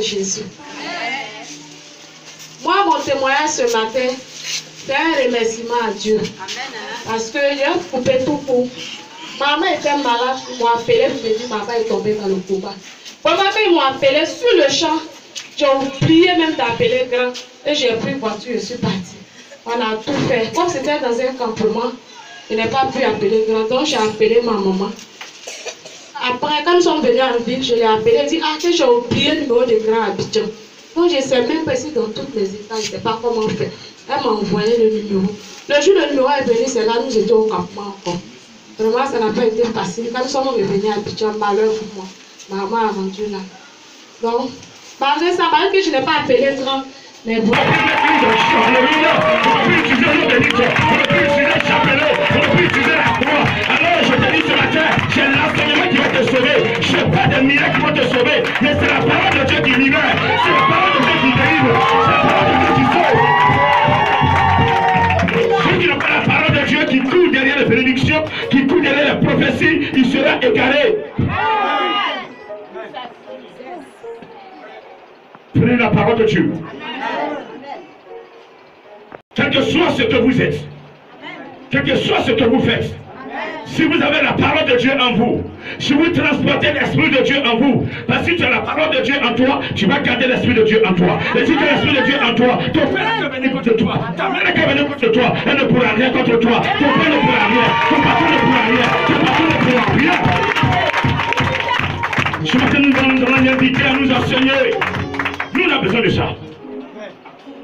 Jésus. Moi, mon témoignage ce matin, c'est un remerciement à Dieu. Parce que j'ai coupé tout pour. Maman était malade, ils m'ont appelé, ils m'ont dit maman est tombée dans le combat. Maman, ils m'ont appelé sur le champ. J'ai oublié même d'appeler grand. Et j'ai pris une voiture, je suis partie. On a tout fait. Comme c'était dans un campement, je n'ai pas pu appeler grand. Donc j'ai appelé ma maman. Après, quand nous sommes venus en ville, je l'ai appelé et dit ah, que j'ai oublié le numéro de grand Abidjan. Donc je ne sais même pas si dans toutes les états, je ne sais pas comment faire. Elle m'a envoyé le numéro. Le jour où le numéro est venu, c'est là où nous étions au campement encore. Vraiment, ça n'a pas été facile. Quand nous sommes revenus à Abidjan, malheur pour moi. Maman a rendu là. Donc, malgré ça, malgré que je n'ai pas appelé grand, mais bon. Alléluia. On peut utiliser le bénédiction, on peut utiliser le chapelet, on peut utiliser la croix. Alors je te dis ce matin, c'est l'enseignement qui va te sauver. Je n'ai pas de miracles qui vont te sauver, mais c'est la parole de Dieu qui libère, c'est la parole de Dieu qui délivre, c'est la parole de Dieu qui sauve. Ceux qui n'ont pas la parole de Dieu, qui courent derrière les bénédictions, qui courent derrière les prophéties, il sera égaré. Prenez la parole de Dieu. Quel que soit ce que vous êtes, quel que soit ce que vous faites, si vous avez la parole de Dieu en vous, si vous transportez l'Esprit de Dieu en vous, parce que tu as la parole de Dieu en toi, tu vas garder l'Esprit de Dieu en toi. Et si tu as l'Esprit de Dieu en toi, ton père ne peut venir contre toi, ta mère ne peut venir contre toi, elle ne pourra rien contre toi, ton père ne pourra rien, ton patron ne pourra rien, ton patron ne pourra rien. Ce matin, nous allons l'inviter à nous enseigner. Nous, on a besoin de ça.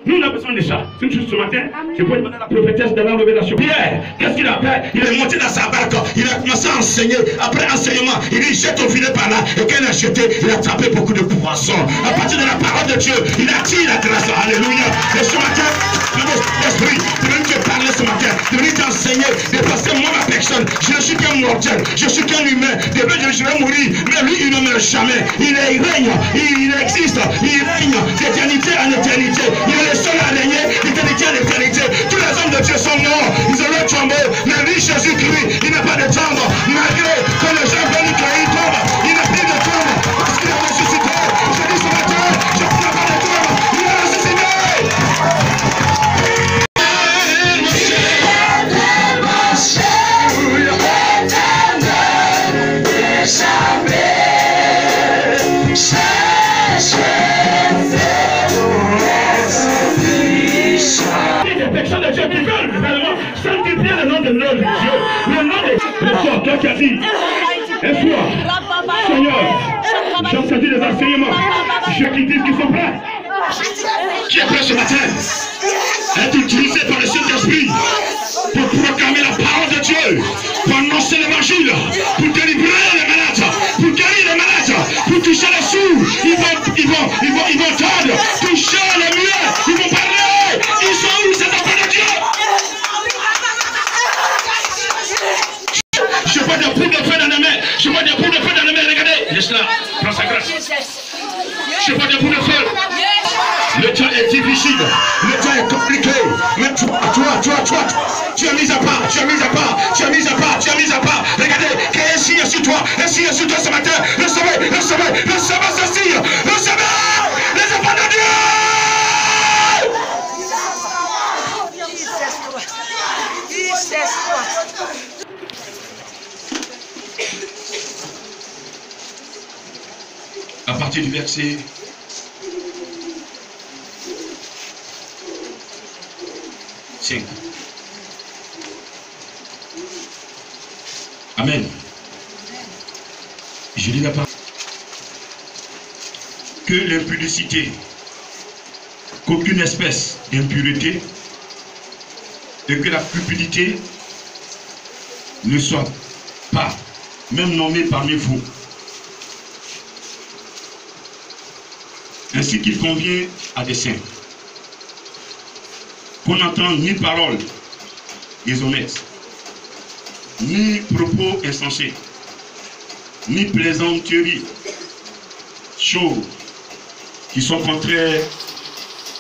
Nous, on a besoin de ça. C'est juste ce matin, je peux demander à la prophétesse de la révélation. Pierre, qu'est-ce qu'il a fait? Il est monté dans sa barque, il a commencé à enseigner. Après enseignement, il dit jette ton filet par là. Et quand il a jeté, il a attrapé beaucoup de poissons. À partir de la parole de Dieu, il attire la grâce. Alléluia. Et ce matin, l'Esprit, de venir te parler ce matin, de venir t'enseigner, de passer moi ma personne. Je ne suis qu'un mortel, je suis qu'un humain. Demain, je vais mourir. Mais lui, il ne meurt jamais. Il règne, il existe, il règne d'éternité en éternité. Il est le seul à régner d'éternité en éternité. Tous les hommes de Dieu sont morts, ils ont leur tombeau. Mais lui, Jésus-Christ, il n'a pas de tombe. Malgré que les gens veulent qu'il tombe, il n'a plus de tombe. Parce qu'il a ressuscité. Je dis ce matin, je ne prends pas de tombe. Il a ressuscité. De Dieu qui veulent réellement sanctifier le nom de notre Dieu, le nom de Dieu. Toi qui as dit, un soir, Seigneur, j'ai entendu des enseignements, ceux qui disent qu'ils sont prêts. Qui est prêt ce matin? Être utilisé par le Saint-Esprit pour proclamer la parole de Dieu, pour annoncer l'évangile, pour délivrer les malades, pour guérir les malades, pour toucher les sourds. Ils vont entendre, toucher les muets, ils vont parler. Ils sont où ces enfants de Dieu? Je vois des bouts de feu dans les mains. Je vois des bouts de feu dans les mains. Regardez. Laisse là. Prends sa grâce. Je vois des bouts de feu. Le temps est difficile. Le temps est compliqué. Mais toi, tu as mis à part. Tu as mis à part. Regardez. Qu'il y ait un signe sur toi. Un signe sur toi ce matin. Recevez. à partir du verset 5. Amen. Je lis la parole. Que l'impudicité, qu'aucune espèce d'impureté et que la cupidité ne soit pas même nommée parmi vous, ainsi qu'il convient à des saints. Qu'on n'entende ni paroles déshonnêtes, ni propos insensés, ni plaisanteries, choses qui sont contraires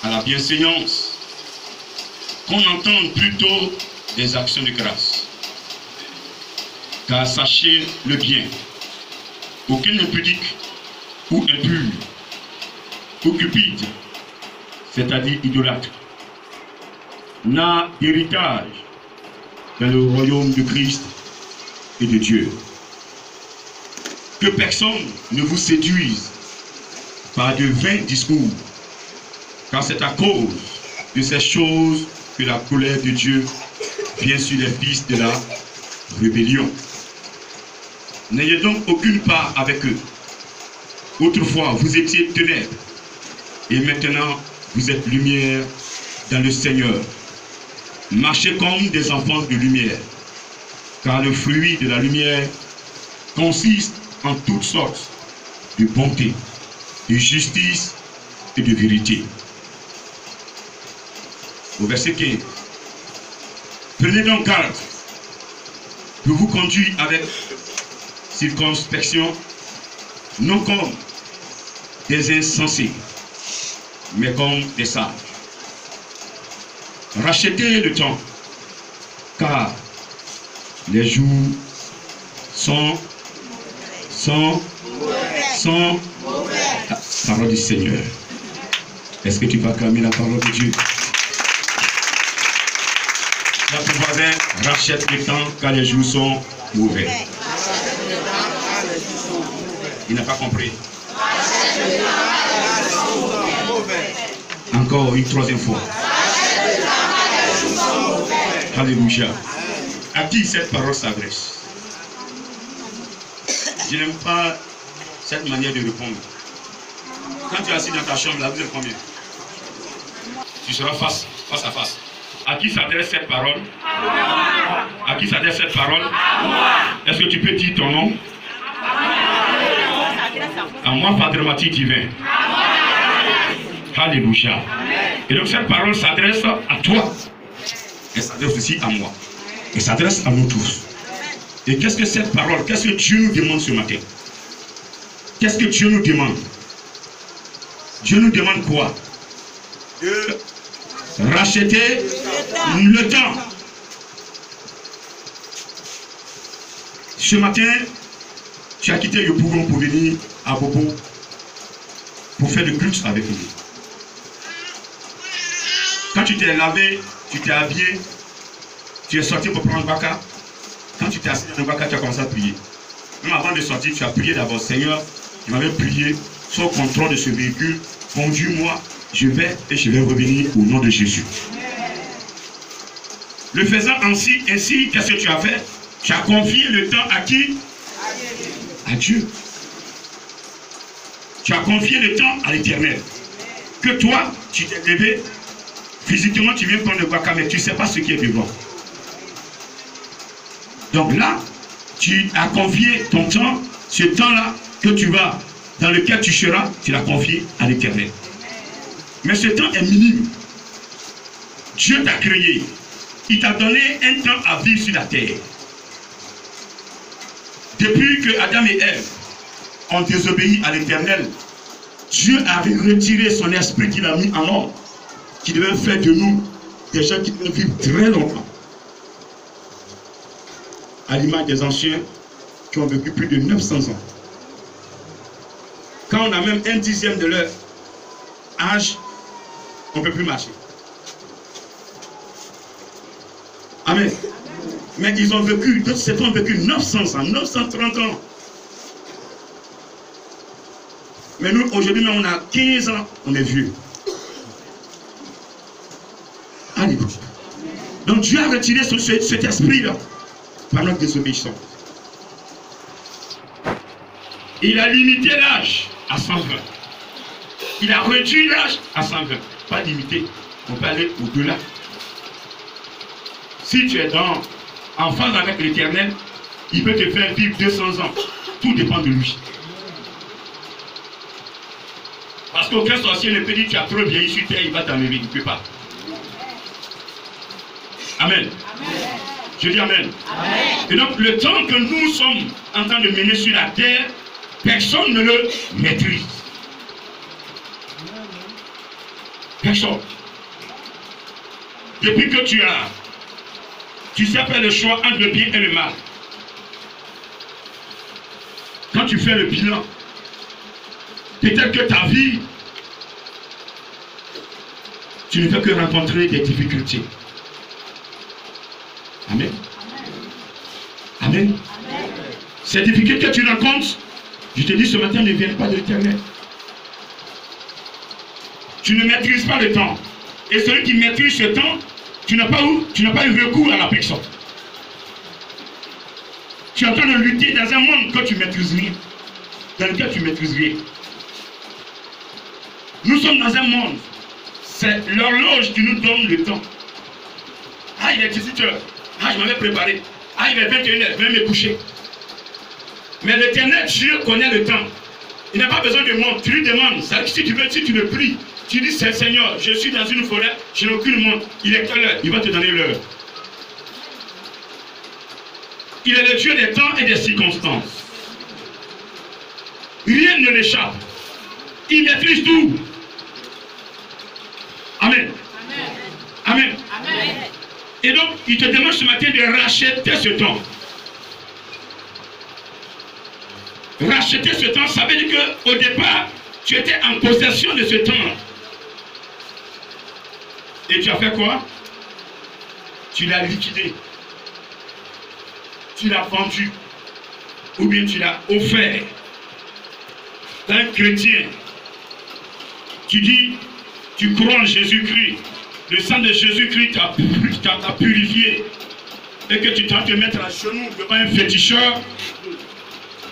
à la bienséance, qu'on entende plutôt des actions de grâce. Car sachez le bien, aucun impudique ou impur, ou cupide, c'est-à-dire idolâtre, n'a héritage dans le royaume de Christ et de Dieu. Que personne ne vous séduise par de vains discours, car c'est à cause de ces choses que la colère de Dieu vient sur les fils de la rébellion. N'ayez donc aucune part avec eux. Autrefois, vous étiez ténèbres, et maintenant, vous êtes lumière dans le Seigneur. Marchez comme des enfants de lumière, car le fruit de la lumière consiste en toutes sortes de bonté, de justice et de vérité. Au verset 15. Prenez donc garde de vous conduire avec circonspection, non comme des insensés, mais comme des sages. Rachetez le temps, car les jours sont la parole du Seigneur. Est-ce que tu vas calmer la parole de Dieu? Là, ton voisin, rachète le temps, car les jours sont mauvais. Il n'a pas compris. Encore une troisième fois. Alléluia. À qui cette parole s'adresse? Je n'aime pas cette manière de répondre. Quand tu es assis dans ta chambre, là, vous êtes combien? Tu seras face à face. À qui s'adresse cette parole? À qui s'adresse cette parole? Est-ce que tu peux dire ton nom? À moi, Padre Mathieu divin. Alléluia. Et donc cette parole s'adresse à toi. Elle s'adresse aussi à moi. Elle s'adresse à nous tous. Et qu'est-ce que cette parole, qu'est-ce que Dieu nous demande ce matin? Qu'est-ce que Dieu nous demande? Dieu nous demande quoi? De racheter le temps. Ce matin, tu as quitté le pouvoir pour venir à Bobo pour faire le culte avec nous. Quand tu t'es lavé, tu t'es habillé, tu es sorti pour prendre Baka. Quand tu t'es assis dans le Baka, tu as commencé à prier. Même avant de sortir, tu as prié d'abord. Seigneur, tu m'avais prié, sois au contrôle de ce véhicule, conduis-moi, je vais et je vais revenir au nom de Jésus. Le faisant ainsi, qu'est-ce que tu as fait? Tu as confié le temps à qui? À Dieu. Tu as confié le temps à l'Éternel. Que toi, tu t'es levé, physiquement tu viens prendre le Baka, mais tu ne sais pas ce qui est devant. Donc là, tu as confié ton temps, ce temps-là que tu vas, dans lequel tu seras, tu l'as confié à l'Éternel. Mais ce temps est minime. Dieu t'a créé. Il t'a donné un temps à vivre sur la terre. Depuis que Adam et Ève ont désobéi à l'Éternel, Dieu a retiré son esprit qu'il a mis en l'homme, qui devait faire de nous des gens qui devaient vivre très longtemps. À l'image des anciens qui ont vécu plus de 900 ans. Quand on a même 1/10 de leur âge, on ne peut plus marcher. Amen. Mais ils ont vécu, d'autres ont vécu 900 ans, 930 ans. Mais nous, aujourd'hui, on a 15 ans, on est vieux. Alléluia. Donc Dieu a retiré cet esprit-là par notre désobéissance. Il a limité l'âge à 120. Il a réduit l'âge à 120. Pas limité. On peut aller au-delà. Si tu es en phase avec l'Éternel, il peut te faire vivre 200 ans. Tout dépend de lui. Parce qu'aucun sorcier ne peut dire que tu as trop vieilli sur terre, il va t'enlever. Il ne peut pas. Amen. Amen. Je dis amen. Amen. Et donc, le temps que nous sommes en train de mener sur la terre, personne ne le maîtrise. Personne. Depuis que tu sais faire le choix entre le bien et le mal. Quand tu fais le bilan, peut-être que ta vie, tu ne fais que rencontrer des difficultés. Amen. Amen. Amen. Ces difficultés que tu rencontres, je te dis ce matin, ne viennent pas de l'Éternel. Tu ne maîtrises pas le temps. Et celui qui maîtrise ce temps, tu n'as pas eu recours à la personne. Tu es en train de lutter dans un monde que tu maîtrises rien. Dans lequel tu maîtrises rien. Nous sommes dans un monde. C'est l'horloge qui nous donne le temps. Ah, il est 18h. Ah, je m'avais préparé. Ah, il est 21h. Je vais me coucher. Mais l'Éternel, Dieu connaît le temps. Il n'a pas besoin de montre. Tu lui demandes. Si tu veux, si tu le pries, tu dis, Seigneur, je suis dans une forêt, je n'ai aucune montre. Il est quelle heure? Il va te donner l'heure. Il est le Dieu des temps et des circonstances. Rien ne l'échappe. Il maîtrise tout. Amen. Amen. Amen. Et donc, il te demande ce matin de racheter ce temps. Racheter ce temps, ça veut dire qu'au départ, tu étais en possession de ce temps. Et tu as fait quoi? Tu l'as liquidé. Tu l'as vendu. Ou bien tu l'as offert. Un chrétien. Tu dis, tu crois en Jésus-Christ. Le sang de Jésus-Christ t'a purifié. Et que tu t'as te mettre à genoux devant un féticheur.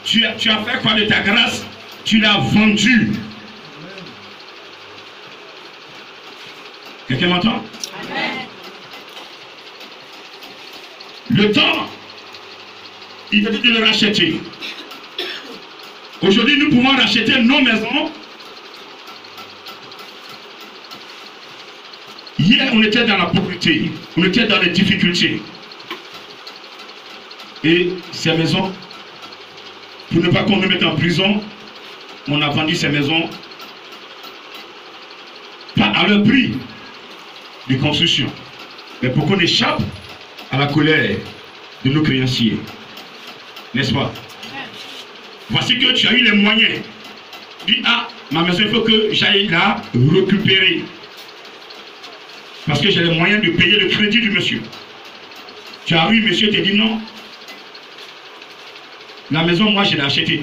Tu as fait quoi de ta grâce? Tu l'as vendu. Quelqu'un m'entend? Le temps, il te dit de le racheter. Aujourd'hui, nous pouvons racheter nos maisons. Hier, on était dans la pauvreté. On était dans les difficultés. Et ces maisons, pour ne pas qu'on nous mette en prison, on a vendu ces maisons pas à leur prix de construction, mais pour qu'on échappe à la colère de nos créanciers. N'est-ce pas? Voici que tu as eu les moyens. Dis, ah, ma maison, il faut que j'aille la récupérer. Parce que j'ai les moyens de payer le crédit du monsieur. Tu as eu, monsieur te dit non. La maison, moi, je l'ai achetée.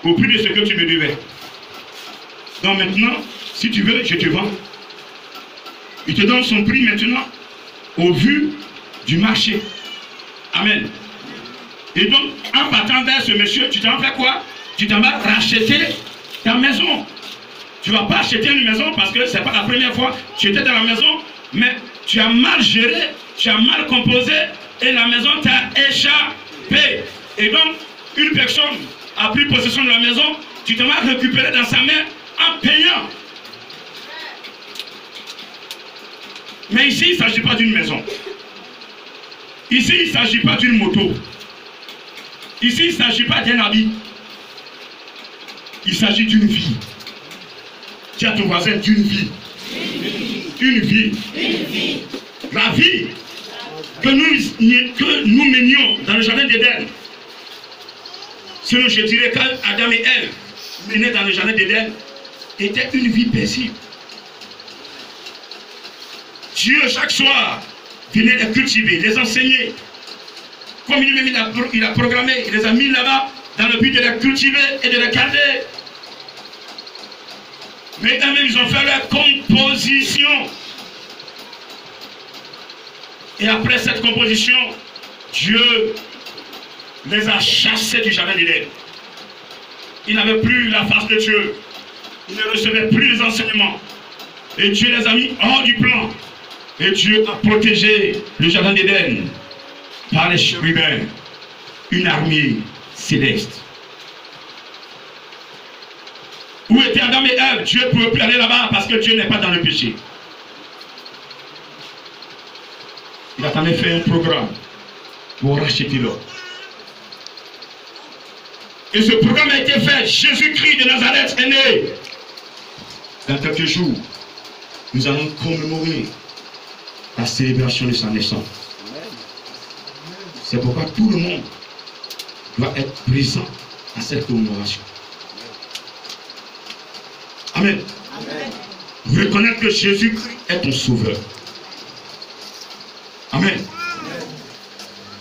Au prix de ce que tu me devais. Donc maintenant, si tu veux, je te vends. Il te donne son prix maintenant, au vu du marché. Amen. Et donc, en partant vers ce monsieur, tu t'en fais quoi? Tu t'en vas racheter ta maison. Tu ne vas pas acheter une maison parce que ce n'est pas la première fois que tu étais dans la maison, mais tu as mal géré, tu as mal composé et la maison t'a échappé. Et donc, une personne a pris possession de la maison, tu t'en vas récupérer dans sa main en payant. Mais ici, il ne s'agit pas d'une maison. Ici, il ne s'agit pas d'une moto. Ici, il ne s'agit pas d'un habit. Il s'agit d'une vie. Dis à ton voisin, d'une vie. Une vie. La vie que nous menions dans le jardin d'Éden. Sinon, je dirais qu'Adam et Ève menaient dans le jardin d'Éden était une vie paisible. Dieu, chaque soir, venait les cultiver, les enseigner. Comme il a programmé, il les a mis là-bas dans le but de les cultiver et de les garder. Mais eux-mêmes, ils ont fait leur composition. Et après cette composition, Dieu les a chassés du jardin d'Éden. Ils n'avaient plus la face de Dieu. Ils ne recevaient plus les enseignements. Et Dieu les a mis hors du plan. Et Dieu a protégé le jardin d'Éden par les chérubins, une armée céleste. Où étaient Adam et Ève? Dieu ne pouvait plus aller là-bas parce que Dieu n'est pas dans le péché. Il a quand même fait un programme pour racheter l'homme. Et ce programme a été fait. Jésus-Christ de Nazareth est né. Dans quelques jours, nous allons commémorer la célébration de sa naissance. C'est pourquoi tout le monde doit être présent à cette commémoration. Amen. Amen. Reconnaître que Jésus-Christ est ton sauveur. Amen.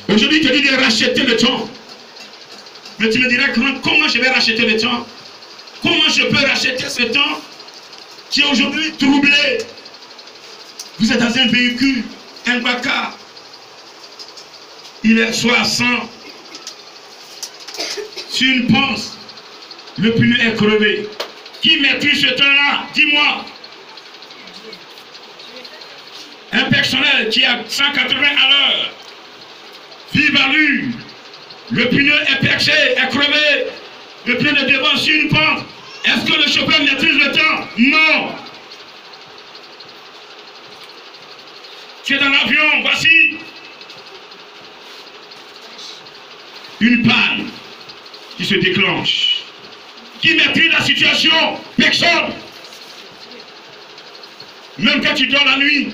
Aujourd'hui, tu dis de racheter le temps. Mais tu me dirais comment je vais racheter le temps? Comment je peux racheter ce temps qui est aujourd'hui troublé? Vous êtes dans un véhicule, un baka. Il est soit à 100. Sur une pente, le pneu est crevé. Qui maîtrise ce temps-là? Dis-moi. Un personnel qui est à 180 à l'heure, vive allure, le pneu est perché, est crevé, le pneu de devant sur une pente. Est-ce que le chauffeur maîtrise le temps? Non. Tu es dans l'avion, voici une panne qui se déclenche. Qui maîtrise la situation? Personne. Même quand tu dors la nuit,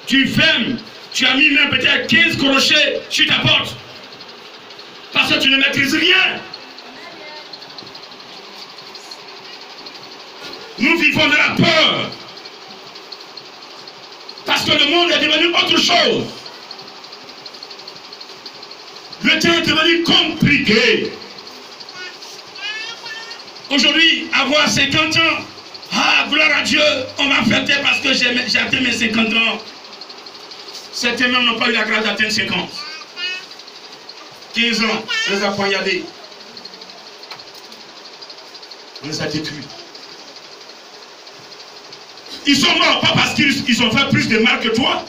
tu fermes, tu as mis même peut-être 15 crochets sur ta porte. Parce que tu ne maîtrises rien. Nous vivons de la peur. Parce que le monde est devenu autre chose. Le temps est devenu compliqué. Aujourd'hui, avoir 50 ans, ah, gloire à Dieu, on va fêter parce que j'ai atteint mes 50 ans. Certains même n'ont pas eu la grâce d'atteindre 50. 15 ans, on les a poignardés. On les a détruits. Ils sont morts, pas parce qu'ils ont fait plus de mal que toi.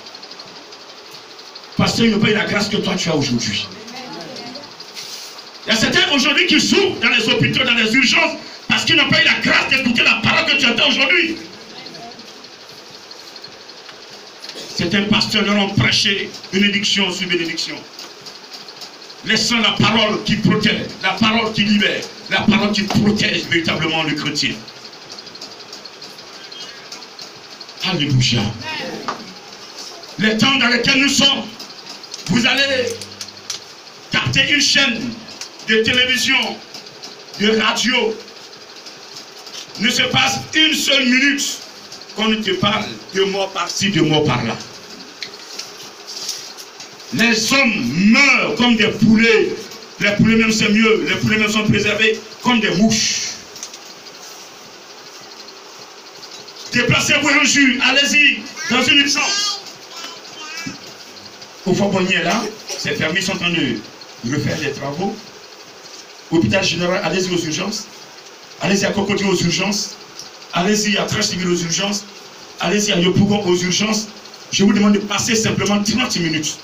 Parce qu'ils n'ont pas eu la grâce que toi tu as aujourd'hui. Il y a certains aujourd'hui qui souffrent dans les hôpitaux, dans les urgences, parce qu'ils n'ont pas eu la grâce d'écouter la parole que tu entends aujourd'hui. Certains pasteurs leur ont prêché bénédiction sur bénédiction. Laissant la parole qui protège, la parole qui libère, la parole qui protège véritablement le chrétien. Alléluia. Les temps dans lesquels nous sommes, vous allez capter une chaîne de télévision, de radio. Ne se passe une seule minute qu'on ne te parle de mort par-ci, de mort par-là. Les hommes meurent comme des poulets. Les poulets même c'est mieux. Les poulets même sont préservés comme des mouches. Déplacez-vous un jour. Allez-y dans une urgence. Au Fort Bonnier là, ces fermiers sont en train de refaire les travaux. Hôpital général, allez-y aux urgences. Allez-y à Cocody aux urgences. Allez-y à Trècheville aux urgences. Allez-y à Yopougon aux urgences. Je vous demande de passer simplement 30 minutes.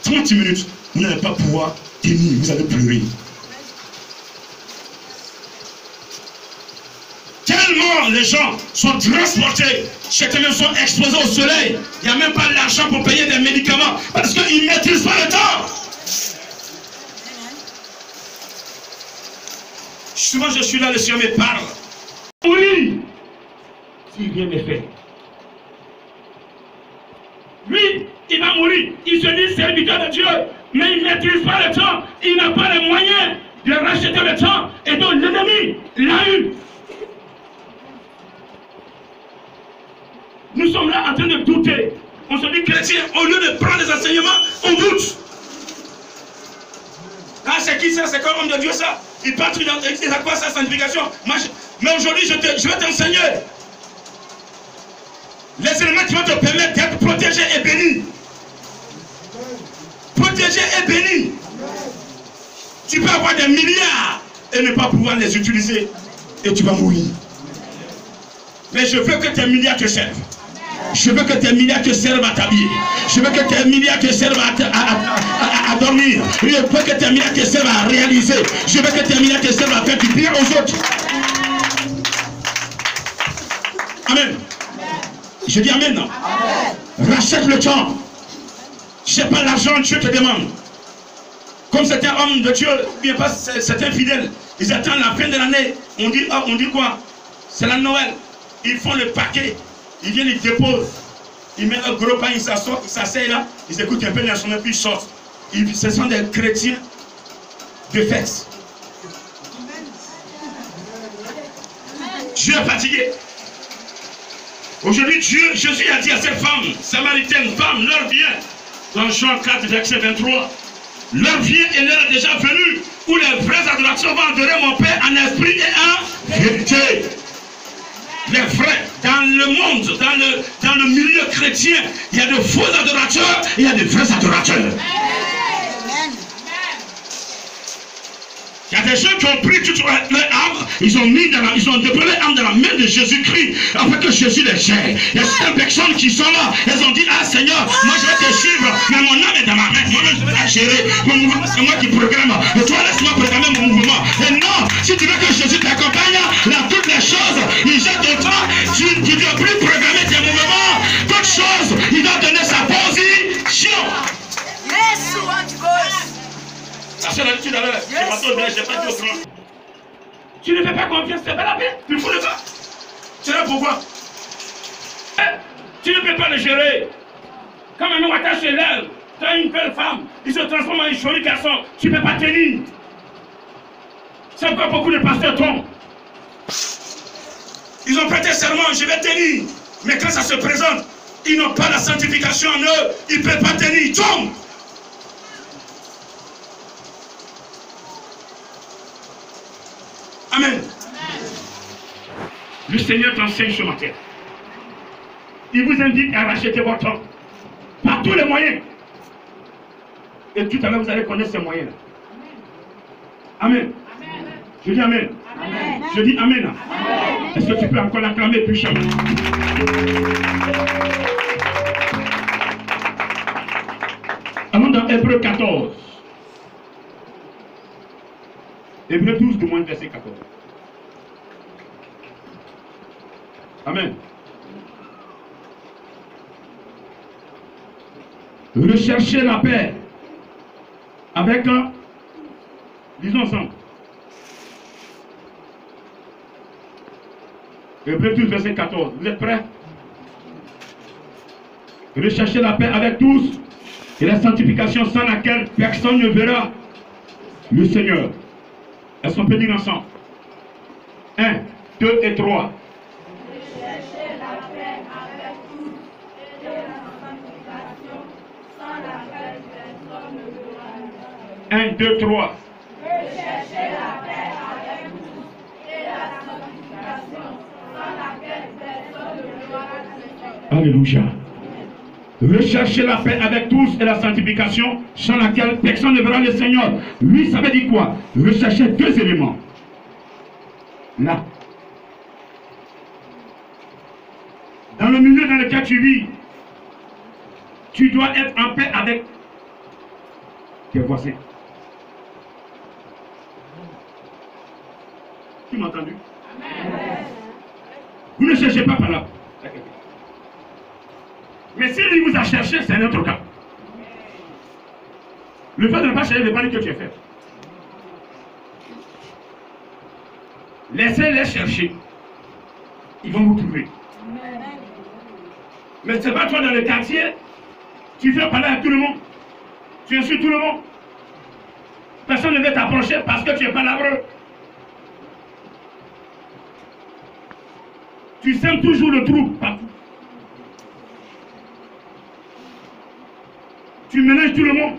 30 minutes, vous n'allez pas pouvoir tenir, vous allez pleurer. Tellement les gens sont transportés, certains sont exposés au soleil. Il n'y a même pas l'argent pour payer des médicaments parce qu'ils ne maîtrisent pas le temps. Souvent je suis là, le Seigneur me parle. Oui, si rien n'est fait. Lui, il va mourir. Il se dit serviteur de Dieu, mais il ne maîtrise pas le temps. Il n'a pas les moyens de racheter le temps. Et donc l'ennemi l'a eu. Nous sommes là en train de douter. On se dit chrétien, au lieu de prendre les enseignements, on doute. Ah, c'est qui ça? C'est comme homme de de Dieu ça. Il parle dans l'église, à quoi sa sanctification? Mais aujourd'hui, je vais t'enseigner les éléments qui vont te permettre d'être protégé et béni. Protégé et béni. Tu peux avoir des milliards et ne pas pouvoir les utiliser et tu vas mourir. Mais je veux que tes milliards te servent. Je veux que tes milliards te servent à t'habiller. Je veux que tes milliards te servent à dormir. Je veux que tes milliards te servent à réaliser. Je veux que tes milliards te servent à faire du bien aux autres. Amen. Je dis amen. Amen. Rachète le temps. Je n'ai pas l'argent, Dieu te demande. Comme certains hommes de Dieu, bien pas certains fidèles, ils attendent la fin de l'année. On dit quoi? C'est la Noël. Ils font le paquet. Ils viennent, ils déposent. Ils mettent un gros pain, ils s'asseyent là. Ils écoutent un peu l'instrument, puis ils sortent. Ce sont des chrétiens de fête. Dieu est fatigué. Aujourd'hui, Jésus a dit à cette femme, samaritaine, femme, l'heure vient. Dans Jean 4, verset 23. L'heure vient et l'heure est déjà venue où les vrais adorateurs vont adorer mon Père en esprit et en vérité. Les vrais, dans le monde, dans le milieu chrétien, il y a de faux adorateurs et il y a de vrais adorateurs. Il y a des gens qui ont pris toute leur âme, ils ont déposé leur âme dans la main de Jésus-Christ afin que Jésus les gère. Il y a certaines personnes qui sont là, elles ont dit, ah Seigneur, moi je vais te suivre, mais mon âme est dans ma main, moi-même je vais la gérer. Mon mouvement c'est moi qui programme, mais toi laisse-moi programmer mon mouvement. Et non, si tu veux que Jésus t'accompagne dans toutes les choses, il jette de toi, tu ne dois plus programmer tes mouvements, toutes choses, il doit donner sa position. Tu ne fais pas confiance, c'est pas la peine. Il faut le faire. C'est là pourquoi. Tu ne peux pas le gérer. Quand un homme attache l'œil, tu as une belle femme, il se transforme en une jolie garçon, tu ne peux pas tenir. C'est pourquoi beaucoup de pasteurs tombent. Ils ont prêté serment, je vais tenir. Mais quand ça se présente, ils n'ont pas la sanctification en eux, ils ne peuvent pas tenir, ils tombent. Amen. Le Seigneur t'enseigne ce matin. Il vous invite à racheter votre temps par tous les moyens. Et tout à l'heure, vous allez connaître ces moyens-là. Amen. Amen. Je dis amen. Amen. Je dis amen. Est-ce que tu peux encore l'acclamer puissamment? Allons dans Hébreux 14. Hébreux 12, du moins verset 14. Amen. Recherchez la paix avec, disons ensemble. Hébreux 12, verset 14. Vous êtes prêts? Recherchez la paix avec tous et la sanctification sans laquelle personne ne verra le Seigneur. Est-ce qu'on peut dire ensemble? 1, 2 et 3. Recherchez la paix avec tous et la sanctification sans laquelle personne ne verra. 1, 2, 3. Recherchez la paix avec tous et la sanctification sans laquelle personne ne verra le Seigneur. Alléluia. Recherchez la paix avec tous et la sanctification sans laquelle personne ne verra le Seigneur. Lui, ça veut dire quoi? Recherchez deux éléments. Là. Dans le milieu dans lequel tu vis, tu dois être en paix avec tes voisins. Tu m'as entendu? Amen. Vous ne cherchez pas par là. Mais si lui vous a cherché, c'est un autre cas. Le fait de ne pas chercher ne veut pas dire que tu es fait. Laissez-les chercher. Ils vont vous trouver. Mais c'est pas toi dans le quartier, tu viens parler à tout le monde. Tu insultes tout le monde. Personne ne veut t'approcher parce que tu es palavreux. Tu sèmes toujours le trou partout. Tu ménages tout le monde.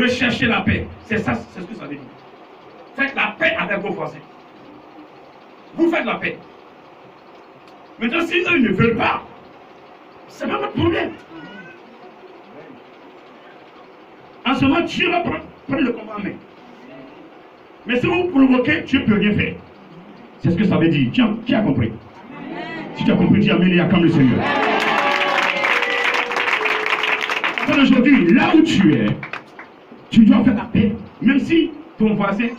recherchez la paix. C'est ça, c'est ce que ça veut dire. Faites la paix avec vos voisins. Vous faites la paix. Maintenant, si eux ne veulent pas, c'est pas votre problème. En ce moment, Dieu va prendre le combat en main. Mais si vous provoquez, Dieu ne peut rien faire. C'est ce que ça veut dire. Qui a compris? Si tu as compris, dis Amen et acclame le Seigneur. Aujourd'hui, là où tu es, tu dois faire la paix. Même si ton voisin,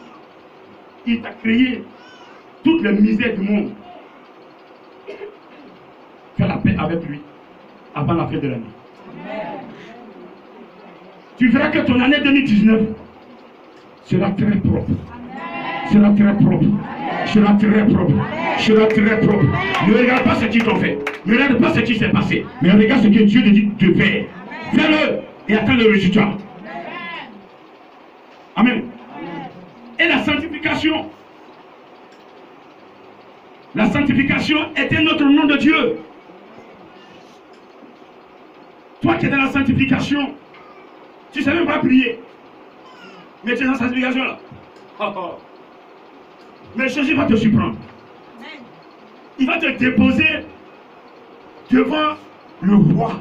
il t'a créé toutes les misères du monde. Fais la paix avec lui avant la fin de l'année. Tu verras que ton année 2019 sera très propre. Sera très propre. Sera très propre. Sera très propre. Ne regarde pas ce qu'ils t'ont fait. Ne regarde pas ce qui s'est passé. Mais regarde ce que Dieu te dit de faire. Fais-le et attends le résultat. Amen. Et la sanctification. La sanctification est un autre nom de Dieu. Toi qui es dans la sanctification, tu ne sais même pas prier. Mais tu es dans la sanctification là. Mais Jésus va te surprendre. Il va te déposer devant le roi.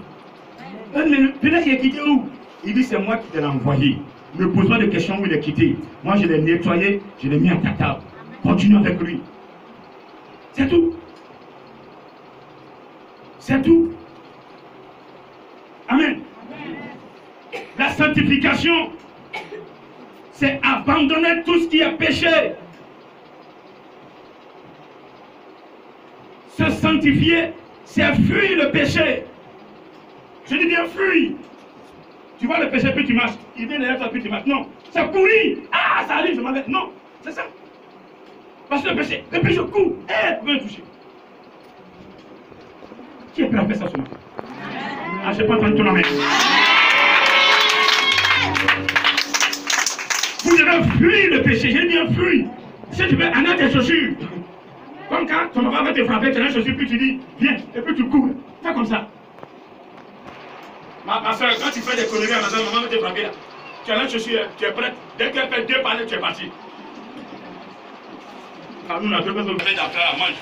Peut-être qu'il est quitté où? Il dit c'est moi qui te l'ai envoyé. Ne pose pas de questions où il est quitté. Moi je l'ai nettoyé, je l'ai mis à ta table. Continue avec lui. C'est tout. C'est tout. Amen. La sanctification, c'est abandonner tout ce qui est péché. Se sanctifier, c'est fuir le péché. Je dis bien fuir. Tu vois le péché, puis tu marches. Il vient derrière toi, puis tu marches. Non, c'est courir. Ah, ça arrive, je m'en vais. Non, c'est ça. Parce que le péché court. Eh, vous me toucher. Qui est prêt à faire ça ce matin? Ah, je n'ai pas entendu ton amen. Vous devez fuir le péché. J'ai bien fuir. Si tu veux, en tes chaussures. Comme quand ton papa va te frapper, tu as une chaussure, puis tu dis, viens, et puis tu cours. Fais comme ça. Ma soeur, quand tu fais des conneries à la maison, maman va te frapper là. Tu as une chaussure, tu es prête. Dès qu'elle fait 2 pas, tu es parti. Ah, nous, on a 2 personnes. Fais d'affaires à manger.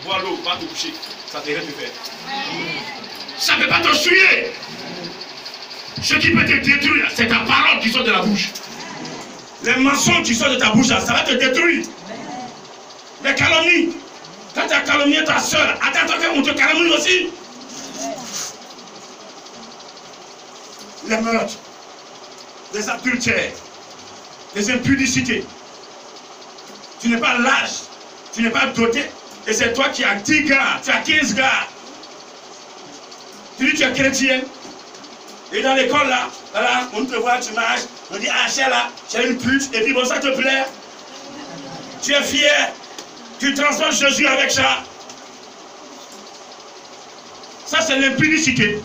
Bois l'eau, va te coucher. Ça te reste de faire. Ça ne peut pas te tuer. Ce qui peut te détruire, c'est ta parole qui sort de la bouche. Les mensonges qui sortent de ta bouche, ça va te détruire. Les calomnies. Quand tu as calomnié ta soeur, attends qu'on te calomnie aussi. Les meurtres, les adultères, les impudicités. Tu n'es pas lâche, tu n'es pas doté, et c'est toi qui as 10 gars, tu as 15 gars. Tu dis tu es chrétien, et dans l'école là, voilà, on te voit, tu marches, on dit ah c'est là, c'est une pute, et puis bon ça te plaît. Tu es fier, tu transformes Jésus avec ça. Ça c'est l'impudicité.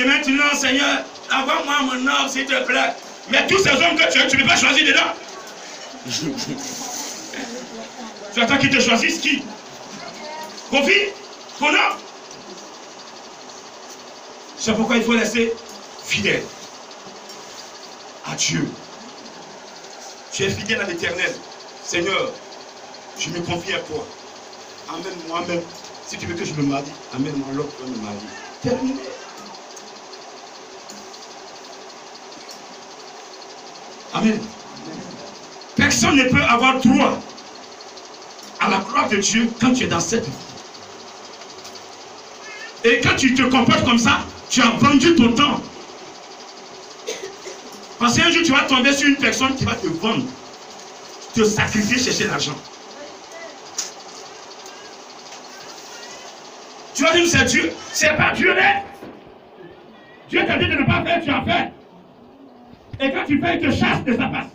Et maintenant, Seigneur, envoie-moi mon homme, s'il te plaît. Mais tous ces hommes que tu as, tu ne peux pas choisir dedans. Tu attends qu'ils te choisissent qui? Kofi? Ton homme? C'est pourquoi il faut laisser fidèle à Dieu. Tu es fidèle à l'Éternel. Seigneur, je me confie à toi. Amène moi-même. Si tu veux que je me marie, amène-moi l'autre pour me marier. Terminé. Amen. Personne ne peut avoir droit à la gloire de Dieu quand tu es dans cette vie. Et quand tu te comportes comme ça, tu as vendu ton temps. Parce qu'un jour tu vas tomber sur une personne qui va te vendre, te sacrifier, chercher l'argent. Tu vas dire c'est Dieu. C'est pas Dieu, là. Dieu t'a dit de ne pas faire, tu as fait. Et quand tu fais, il te chasse de sa face.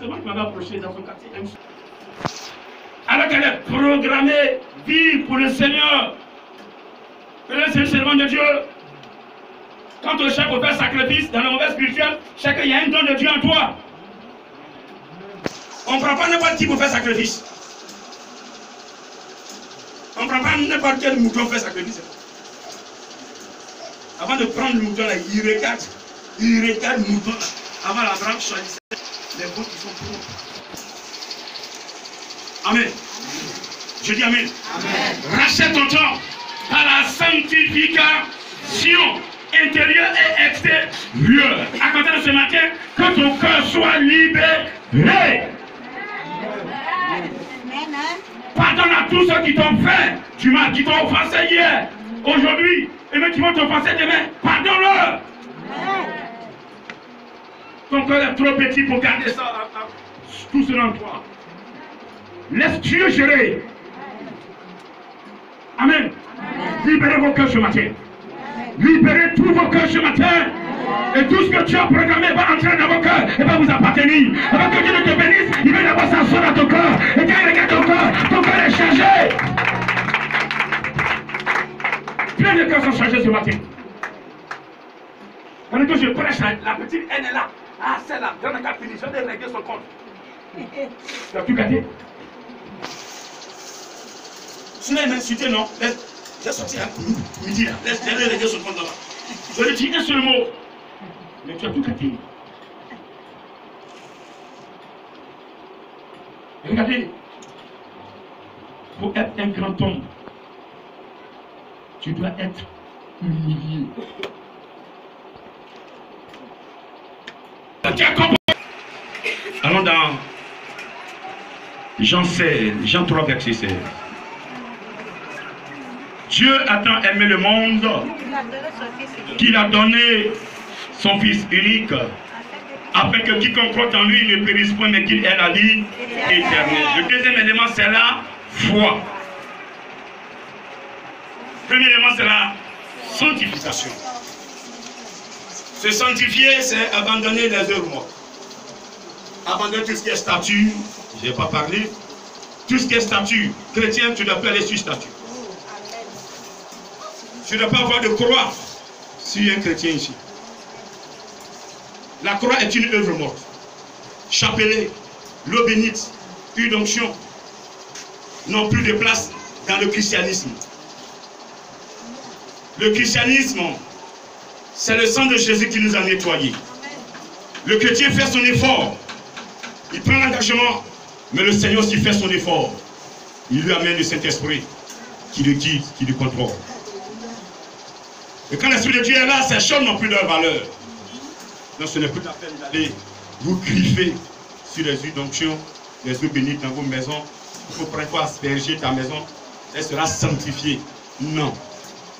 C'est moi qui m'avait approché dans son quartier. Alors qu'elle est programmée, vive pour le Seigneur. C'est le serment de Dieu. Quand le chef veut faire sacrifice dans le mauvais spirituel, chacun, il y a un don de Dieu en toi. On ne prend pas n'importe qui pour faire sacrifice. On prend pas n'importe quel mouton fait sacrifice. Avant de prendre le mouton là, il regarde le mouton là. Avant l'Abraham choisissait les bons qui sont pour. Amen. Je dis amen. Amen. Rachète ton temps par la sanctification intérieure et extérieure. À compter de ce matin, que ton cœur soit libéré. Pardonne à tous ceux qui t'ont fait. Qui t'ont offensé hier, aujourd'hui, et même qui vont t'offenser demain. Pardonne-leur. Ton cœur est trop petit pour garder ça, tout cela en toi. Laisse Dieu gérer. Amen. Libérez vos cœurs ce matin. Libérez tous vos cœurs ce matin. Et tout ce que tu as programmé va entrer dans vos cœurs et va vous appartenir. Avant que Dieu ne te bénisse, il va d'abord s'asseoir dans ton cœur. Et quand il regarde ton cœur est chargé. Plein de cœurs sont chargés ce matin. Pendant que je prêche, la petite haine est là. Ah, celle-là, j'en ai qu'à finir, je vais régler son compte. Tu as tout gâté. Sinon, il m'a insulté, non? J'ai sorti à midi, là. Laisse-le régler son compte là-bas. Je lui ai dit un seul mot. Mais tu as tout gâté. Regardez, pour être un grand homme, tu dois être humilié. Allons dans Jean 16, Jean 3, verset 16. Dieu a tant aimé le monde qu'il a donné son Fils unique, afin que quiconque croit en lui ne périsse point, mais qu'il ait la vie éternelle. Le deuxième élément, c'est la foi. Le premier élément, c'est la sanctification. Se sanctifier, c'est abandonner les œuvres mortes. Abandonner tout ce qui est statut, je n'ai pas parlé. Tout ce qui est statut chrétien, tu dois pas aller sur statut. Tu ne dois pas avoir de croix si un chrétien ici. La croix est une œuvre morte. Chapelet, l'eau bénite, une onction n'ont plus de place dans le christianisme. Le christianisme, c'est le sang de Jésus qui nous a nettoyés. Le chrétien fait son effort. Il prend l'engagement, mais le Seigneur aussi fait son effort. Il lui amène le Saint-Esprit qui le guide, qui le contrôle. Et quand l'Esprit de Dieu est là, ces choses n'ont plus leur valeur. Donc ce n'est plus la peine d'aller vous griffer sur les huiles d'onction, les eaux bénites dans vos maisons. Il faut prévoir asperger ta maison. Elle sera sanctifiée. Non.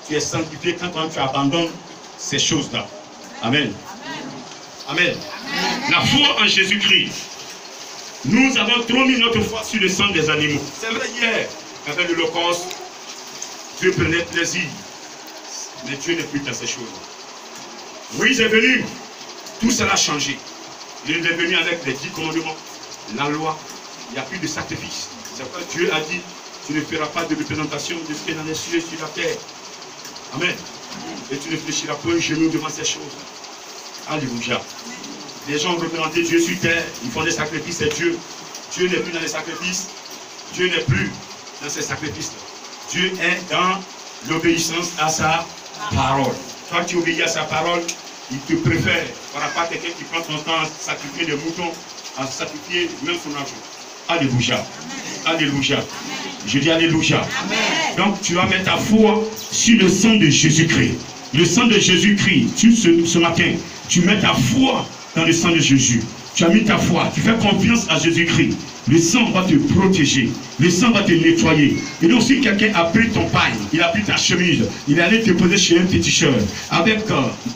Tu es sanctifié quand tu abandonnes ces choses-là. Amen. Amen. Amen. La foi en Jésus-Christ. Nous avons trop mis notre foi sur le sang des animaux. C'est vrai, hier, avec l'Holocauste, Dieu prenait plaisir. Mais Dieu n'est plus dans ces choses. Moïse est venu, tout cela a changé. Il est venu avec les 10 commandements, la loi, il n'y a plus de sacrifice. C'est pourquoi Dieu a dit, tu ne feras pas de représentation de ce qui est dans les cieux et sur la terre. Amen. Et tu ne fléchiras pas un genou devant ces choses. Alléluia. Les gens ont représenté Dieu sur terre, ils font des sacrifices, c'est Dieu. Dieu n'est plus dans les sacrifices. Dieu n'est plus dans ces sacrifices. Dieu est dans l'obéissance à sa parole. Quand tu obéis à sa parole, il te préfère. Il n'y aura pas quelqu'un qui prend son temps à sacrifier des moutons, à sacrifier même son argent. Alléluia. Alléluia. Je dis alléluia. Amen. Donc tu vas mettre ta foi sur le sang de Jésus-Christ. Le sang de Jésus-Christ, ce matin, tu mets ta foi dans le sang de Jésus. Tu as mis ta foi, tu fais confiance à Jésus-Christ. Le sang va te protéger. Le sang va te nettoyer. Et donc si quelqu'un a pris ton paille, il a pris ta chemise, il est allé te poser chez un féticheur, avec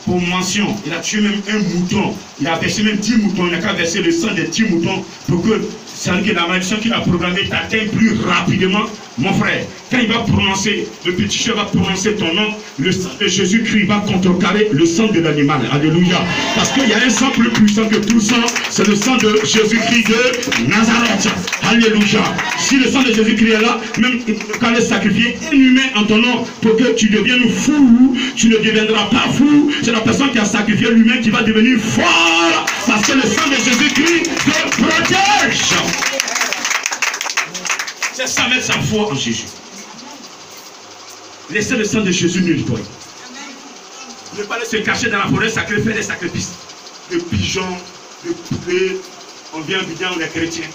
pour mention, il a tué même un mouton. Il a versé même 10 moutons. Il n'a qu'à verser le sang des 10 moutons pour que la malédiction qu'il a programmée t'atteigne plus rapidement. Mon frère, quand il va prononcer, le féticheur va prononcer ton nom, le sang de Jésus-Christ va contrecarrer le sang de l'animal. Alléluia. Parce qu'il y a un sang plus puissant que tout sang, c'est le sang de Jésus-Christ de Nazareth. Alléluia. Si le sang de Jésus-Christ est là, même quand il est sacrifié, un humain en ton nom, pour que tu deviennes fou, tu ne deviendras pas fou. C'est la personne qui a sacrifié l'humain qui va devenir fort. Parce que le sang de Jésus-Christ te protège. C'est ça, mettre sa foi en Jésus. Laissez le sang de Jésus nous nettoyer. Ne pas se cacher dans la forêt sacrée, faire des sacrifices. De pigeons, de poulets. On vient vider, on est chrétiens.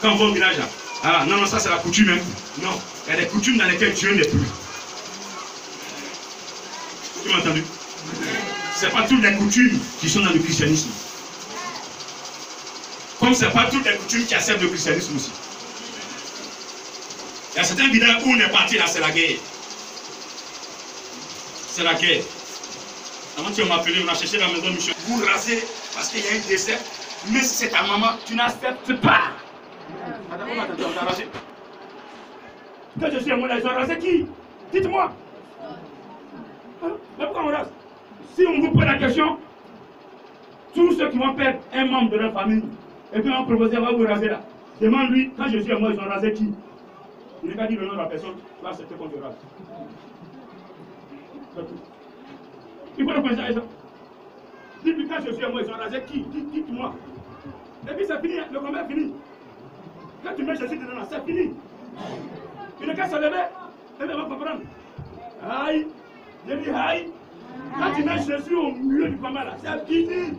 Quand on va au village, là, ah, non, ça c'est la coutume. Hein. Non, il y a des coutumes dans lesquelles Dieu n'est plus. Tu m'as entendu? Ce n'est pas toutes les coutumes qui sont dans le christianisme. Comme ce n'est pas toutes les coutumes qui acceptent le christianisme aussi. Il y a certains villages où on est parti là, c'est la guerre. C'est la guerre. Avant tu m'as appelé, on a cherché la maison de Michel. Vous rasez parce qu'il y a un décès. Mais si c'est ta maman, tu n'acceptes pas. Madame, on t'a rasé. Quand je suis à moi, ils ont rasé qui? Dites-moi. Mais pourquoi on rase? Si on vous pose la question, tous ceux qui vont perdre un membre de leur famille, et puis on va proposer, on va vous raser là. Demande-lui, quand je suis à moi, ils ont rasé qui? Il n'est pas dit le nom de la personne, tu vas accepter qu'on te rase. Il faut le penser à ça. Dites-lui, quand je suis à moi, ils ont rasé qui? Dites-moi. Et puis c'est fini, le combat est fini. Quand tu mets Jésus dedans, c'est fini. Il ne qu'à se lever, et bien on va comprendre. Aïe, je dis aïe. Quand tu mets Jésus au milieu du combat là, c'est fini.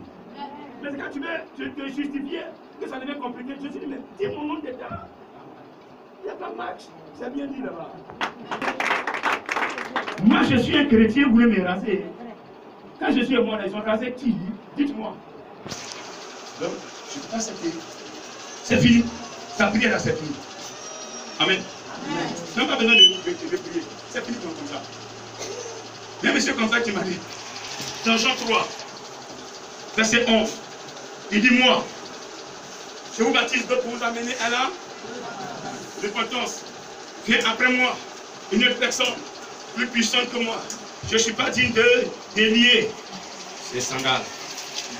Mais quand tu veux te justifier, que ça devient compliqué, je dis, mais dis mon nom dedans. Il n'y a pas match. C'est bien dit là-bas. Moi, je suis un chrétien, vous voulez me raser. Quand je suis mort, ils ont rasé qui? Dites-moi. Donc, je ne peux pas accepter. C'est fini. Ta prière là, c'est fini. Amen. Tu n'as pas besoin de prier. C'est fini comme ça. Il y a un monsieur comme ça qui m'a dit, dans Jean 3, verset 11, il dit, moi, je vous baptise d'autres pour vous amener à la repentance. Viens après moi, une autre personne plus puissante que moi. Je ne suis pas digne de délier ses sandales.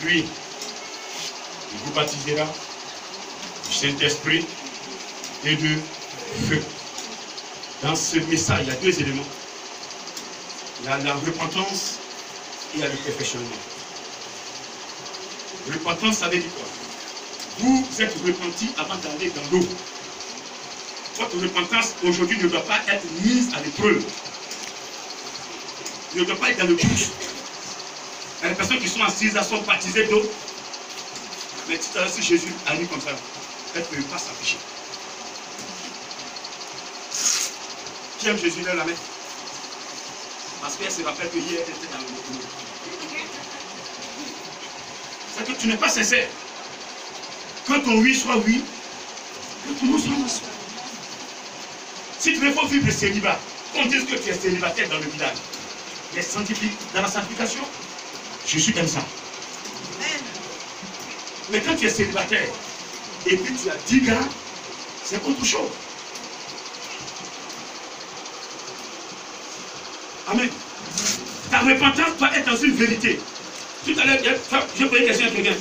Lui, il vous baptisera du Saint-Esprit et de feu. Dans ce message, il y a deux éléments. Il y a la repentance et il y a le perfectionnement. Repentance, ça veut dire quoi? Vous êtes repenti avant d'aller dans l'eau. Votre repentance aujourd'hui ne doit pas être mise à l'épreuve. Ne doit pas être dans le bouche. Il y a des personnes qui sont assises, elles sont baptisées d'eau. Mais tout à l'heure, si Jésus arrive comme ça, elle ne peut pas s'afficher. Qui aime Jésus, lève la main. Parce qu'elle se rappelle que hier, elle était dans le monde. C'est que tu n'es pas sincère. Quand ton oui soit oui, que ton non soit non. Si tu veux pas vivre le célibat, on dit que tu es célibataire dans le village. Les scientifiques, dans la sanctification, je suis comme ça. Mais quand tu es célibataire, et puis tu as 10 gars, c'est autre chose. Amen. Ta repentance doit être dans une vérité. Tout à l'heure, j'ai posé une question à quelqu'un.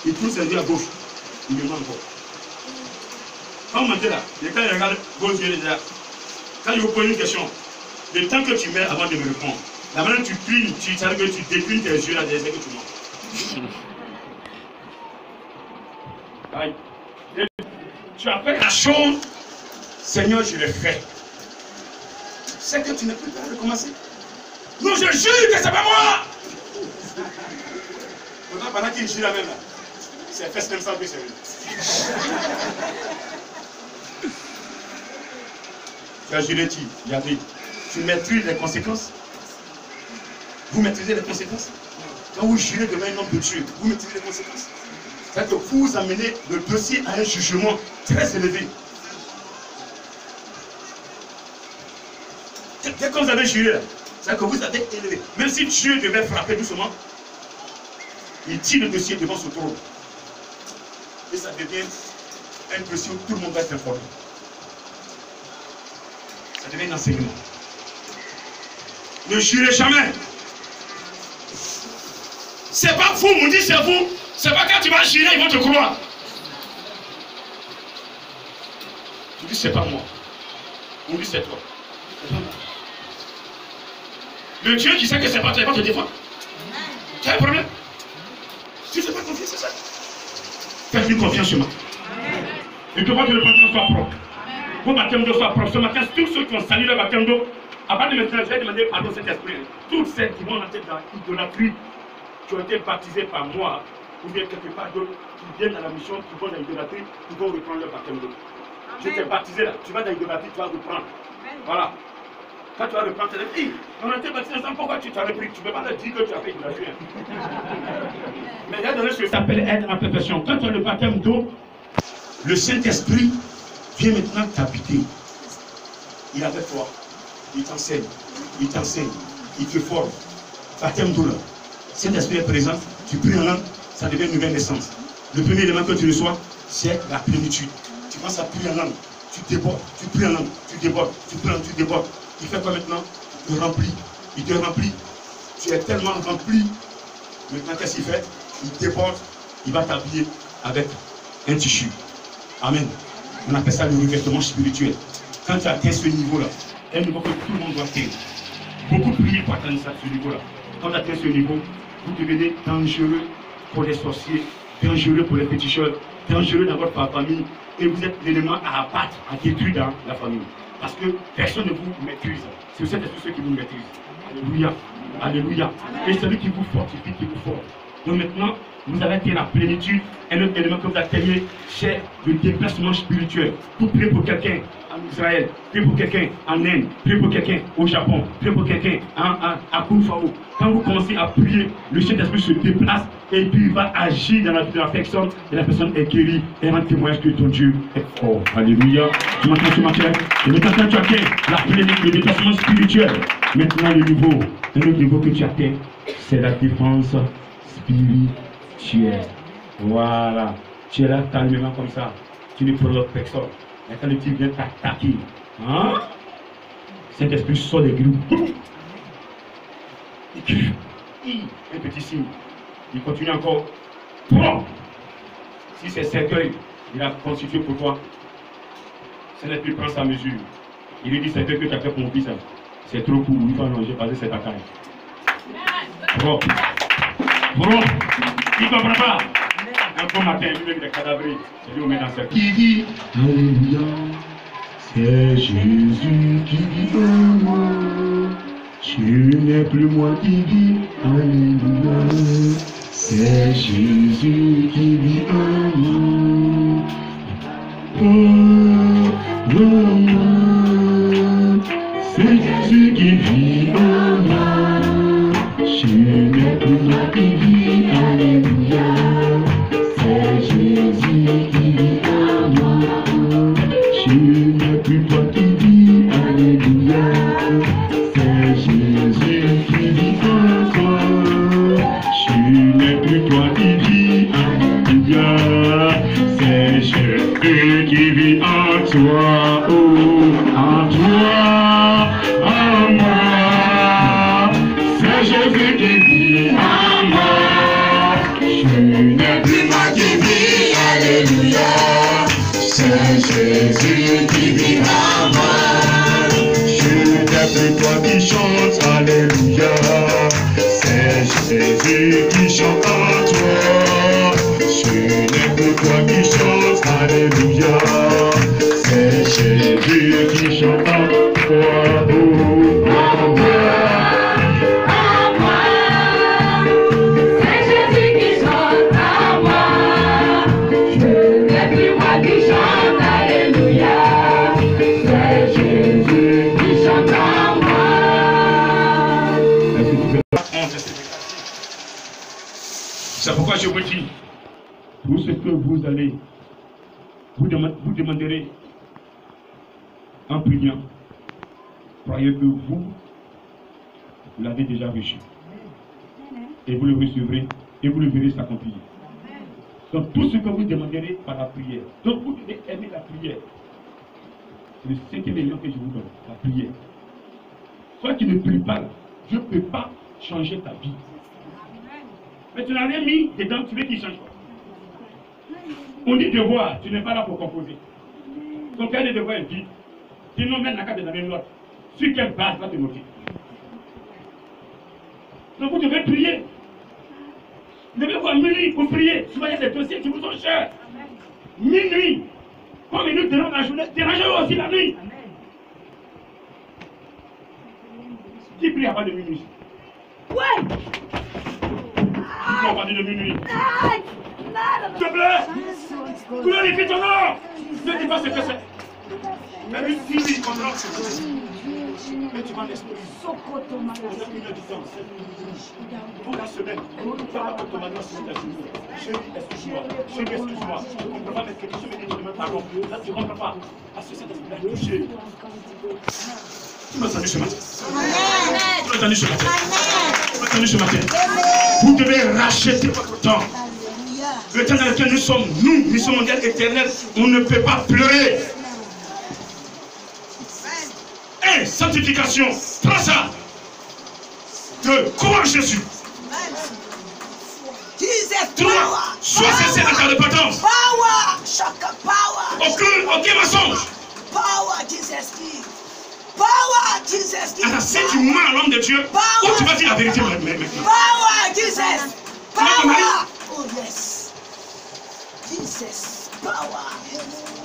Il tourne ses yeux à gauche. Il me ment encore. Quand vous mentez là, quand il regarde vos yeux déjà, quand il vous pose une question, le temps que tu mets avant de me répondre, la manière dont tu clignes, tu sais que tu déclines tes yeux là, c'est que tu mens. Aïe. Tu as fait la chose, Seigneur, je l'ai fait. C'est que tu ne peux pas recommencer. Non, je jure que c'est pas moi. Pourtant, pendant qu'il jure la même là, c'est fait comme ça que c'est venu. Tu as juré, il y a dit, tu maîtrises les conséquences. Vous maîtrisez les conséquences. Quand vous jurez devant un homme de Dieu, vous maîtrisez les conséquences. C'est-à-dire que vous amenez le dossier à un jugement très élevé. Dès que vous avez juré, c'est-à-dire que vous avez élevé. Même si Dieu devait frapper doucement, il tire le dossier devant son trône. Et ça devient un dossier où tout le monde va être informé. Ça devient un enseignement. Ne jurez jamais. C'est pas vous, on dit c'est vous. C'est pas quand tu vas jurer, ils vont te croire. Tu dis c'est pas moi. On dit c'est toi. C'est pas moi. Le Dieu qui sait que c'est pas toi, il va te défendre. Tu as un problème? Tu ne fais pas confiance, c'est ça? Faites-lui confiance sur moi. Et que votre repentance soit propre. vos baptêmes d'eau soient propres. Ce matin, tous ceux qui ont sali leur baptême d'eau, à partir de maintenant, je vais demander pardon à cet esprit. Tous ceux qui vont entrer dans l'idolâtrie, qui ont été baptisés par moi, ou bien quelque part d'autre, qui viennent à la mission, qui vont dans l'idolâtrie, qui vont reprendre leur baptême d'eau. Je t'ai baptisé là, tu vas dans l'idolâtrie, tu vas reprendre. Voilà. Quand tu vas reprendre, tu vas dire, on a été baptisé ensemble, pourquoi tu t'as repris? Tu ne peux pas leur dire que tu as fait l'idolâtrie. Mais il y a donné ce que ça s'appelle être en perfection. Quand tu as le baptême d'eau, le Saint-Esprit vient maintenant t'habiter. Il est avec toi. Il t'enseigne. Il t'enseigne. Il te forme. Baptême d'eau là. Saint-Esprit est présent. Tu pries en langue, ça devient une nouvelle naissance. Le premier élément que tu reçois, c'est la plénitude. Tu commences à prier en langue. Tu débordes. Tu pries en langue. Tu débordes. Tu pries en langue. Tu débordes. Il fait quoi maintenant? Il te remplit. Il te remplit. Tu es tellement rempli. Maintenant, qu'est-ce qu'il fait? Il déborde. Il va t'habiller avec un tissu. Amen. On appelle ça le revêtement spirituel. Quand tu atteins ce niveau-là, un niveau que tout le monde doit atteindre. Beaucoup prient pour atteindre ça, ce niveau-là. Quand tu atteins ce niveau, vous devenez dangereux pour les sorciers, dangereux pour les féticheurs, dangereux dans votre famille, et vous êtes l'élément à abattre, à détruire dans la famille. Parce que personne ne vous maîtrise. C'est le Saint-Esprit ceux qui vous maîtrisent. Alléluia. Alléluia. Et c'est lui qui vous fortifie, qui vous forme. Donc maintenant, vous avez atteint la plénitude. Un autre élément que vous atteignez, c'est le déplacement spirituel. Vous priez pour quelqu'un en Israël, priez pour quelqu'un en Inde, priez pour quelqu'un au Japon, priez pour quelqu'un à Koufao. Quand vous commencez à prier, le Saint-Esprit se déplace et puis il va agir dans la vie de la personne et la personne est guérie et rend témoignage que ton Dieu est fort. Alléluia. Tu m'entends ce matin? Et maintenant tu atteins la plénitude, le déplacement spirituel. Maintenant le niveau que tu atteins, c'est la défense spirituelle. Voilà. Tu es là calmement comme ça. Tu ne provoques personne. Mais quand le type vient t'attaquer, hein? Saint-Esprit sort des grilles. Un petit signe. Il continue encore. Si c'est cercueil, il a constitué pour toi. Saint-Esprit prend sa mesure. Il lui dit cercueil que tu as fait pour mon fils. C'est trop court. Il faut allonger parce que c'est ta taille. Propre. Propre. Il ne comprend pas. Un bon matin, il met des cadavres. Il lui met dans sa qui dit Alléluia. C'est Jésus qui dit en moi. Tu n'es plus moi qui vis. Alléluia. C'est Jésus qui vit en moi. Oh, moi. C'est Jésus qui vit en moi. Tu n'es plus moi qui vis. Alléluia. C'est Jésus qui vit en moi. Tu n'es plus toi qui vis. Alléluia. C'est Jésus qui vit en toi. Tu n'es plus toi qui vis. Alléluia. C'est Jésus qui vit en toi. Oh, en toi, en moi. C'est Jésus qui vit en moi. Tu n'es plus moi qui vis. Alléluia. C'est Jésus qui vit en moi. Tu n'es plus toi qui chante. Alléluia. C'est Jésus qui chante en toi. Tu n'es plus toi qui chante. Alléluia. C'est Jésus qui chante en toi. Oh, en moi. C'est pourquoi je vous dis, tout ce que vous allez, vous demanderez en priant, croyez que vous l'avez déjà reçu. Et vous le recevrez, et vous le verrez s'accomplir. Donc tout ce que vous demanderez par la prière, donc vous devez aimer la prière. C'est le cinquième élément que je vous donne, la prière. Toi qui ne pries pas, je ne peux pas changer ta vie. Mais tu n'as rien mis dedans, tu veux qu'il change quoi? On dit devoir, tu n'es pas là pour composer. Ton cœur de devoir est vide. Sinon, même la carte de la même note. Sur quelle base va te motiver? Donc vous devez prier. Vous devez voir minuit pour prier. Souvent il y a des dossiers qui vous sont chers. Minuit. 3 minutes durant la journée, dérangez-vous aussi la nuit. Qui prie avant de minuit? Ouais. Qui prie avant de minuit? S'il te plaît, glorifie ton nom. Ne dis pas ce que c'est. Mais une fille contrôle ce que c'est. Mais tu vas l'esprit. Pendant 1 heure du temps, pour la semaine, tu vas automatiquement sur ta journée. Chérie, excuse-moi. Chérie, excuse-moi. Je ne comprends pas mes questions, mais je me pardon. Là, tu ne comprends pas. Parce que c'est un touché. Tu m'as entendu ce matin. Tu m'as entendu ce matin. Tu m'as entendu ce matin. Vous devez racheter votre temps. Le temps dans lequel nous sommes mondial éternel, on ne peut pas pleurer. Et sanctification, prends ça. Crois en Jésus. 3. Sois sincère dans ta repentance. Aucun mensonge. Alors si tu mens à l'homme de Dieu, où tu vas dire la vérité maintenant?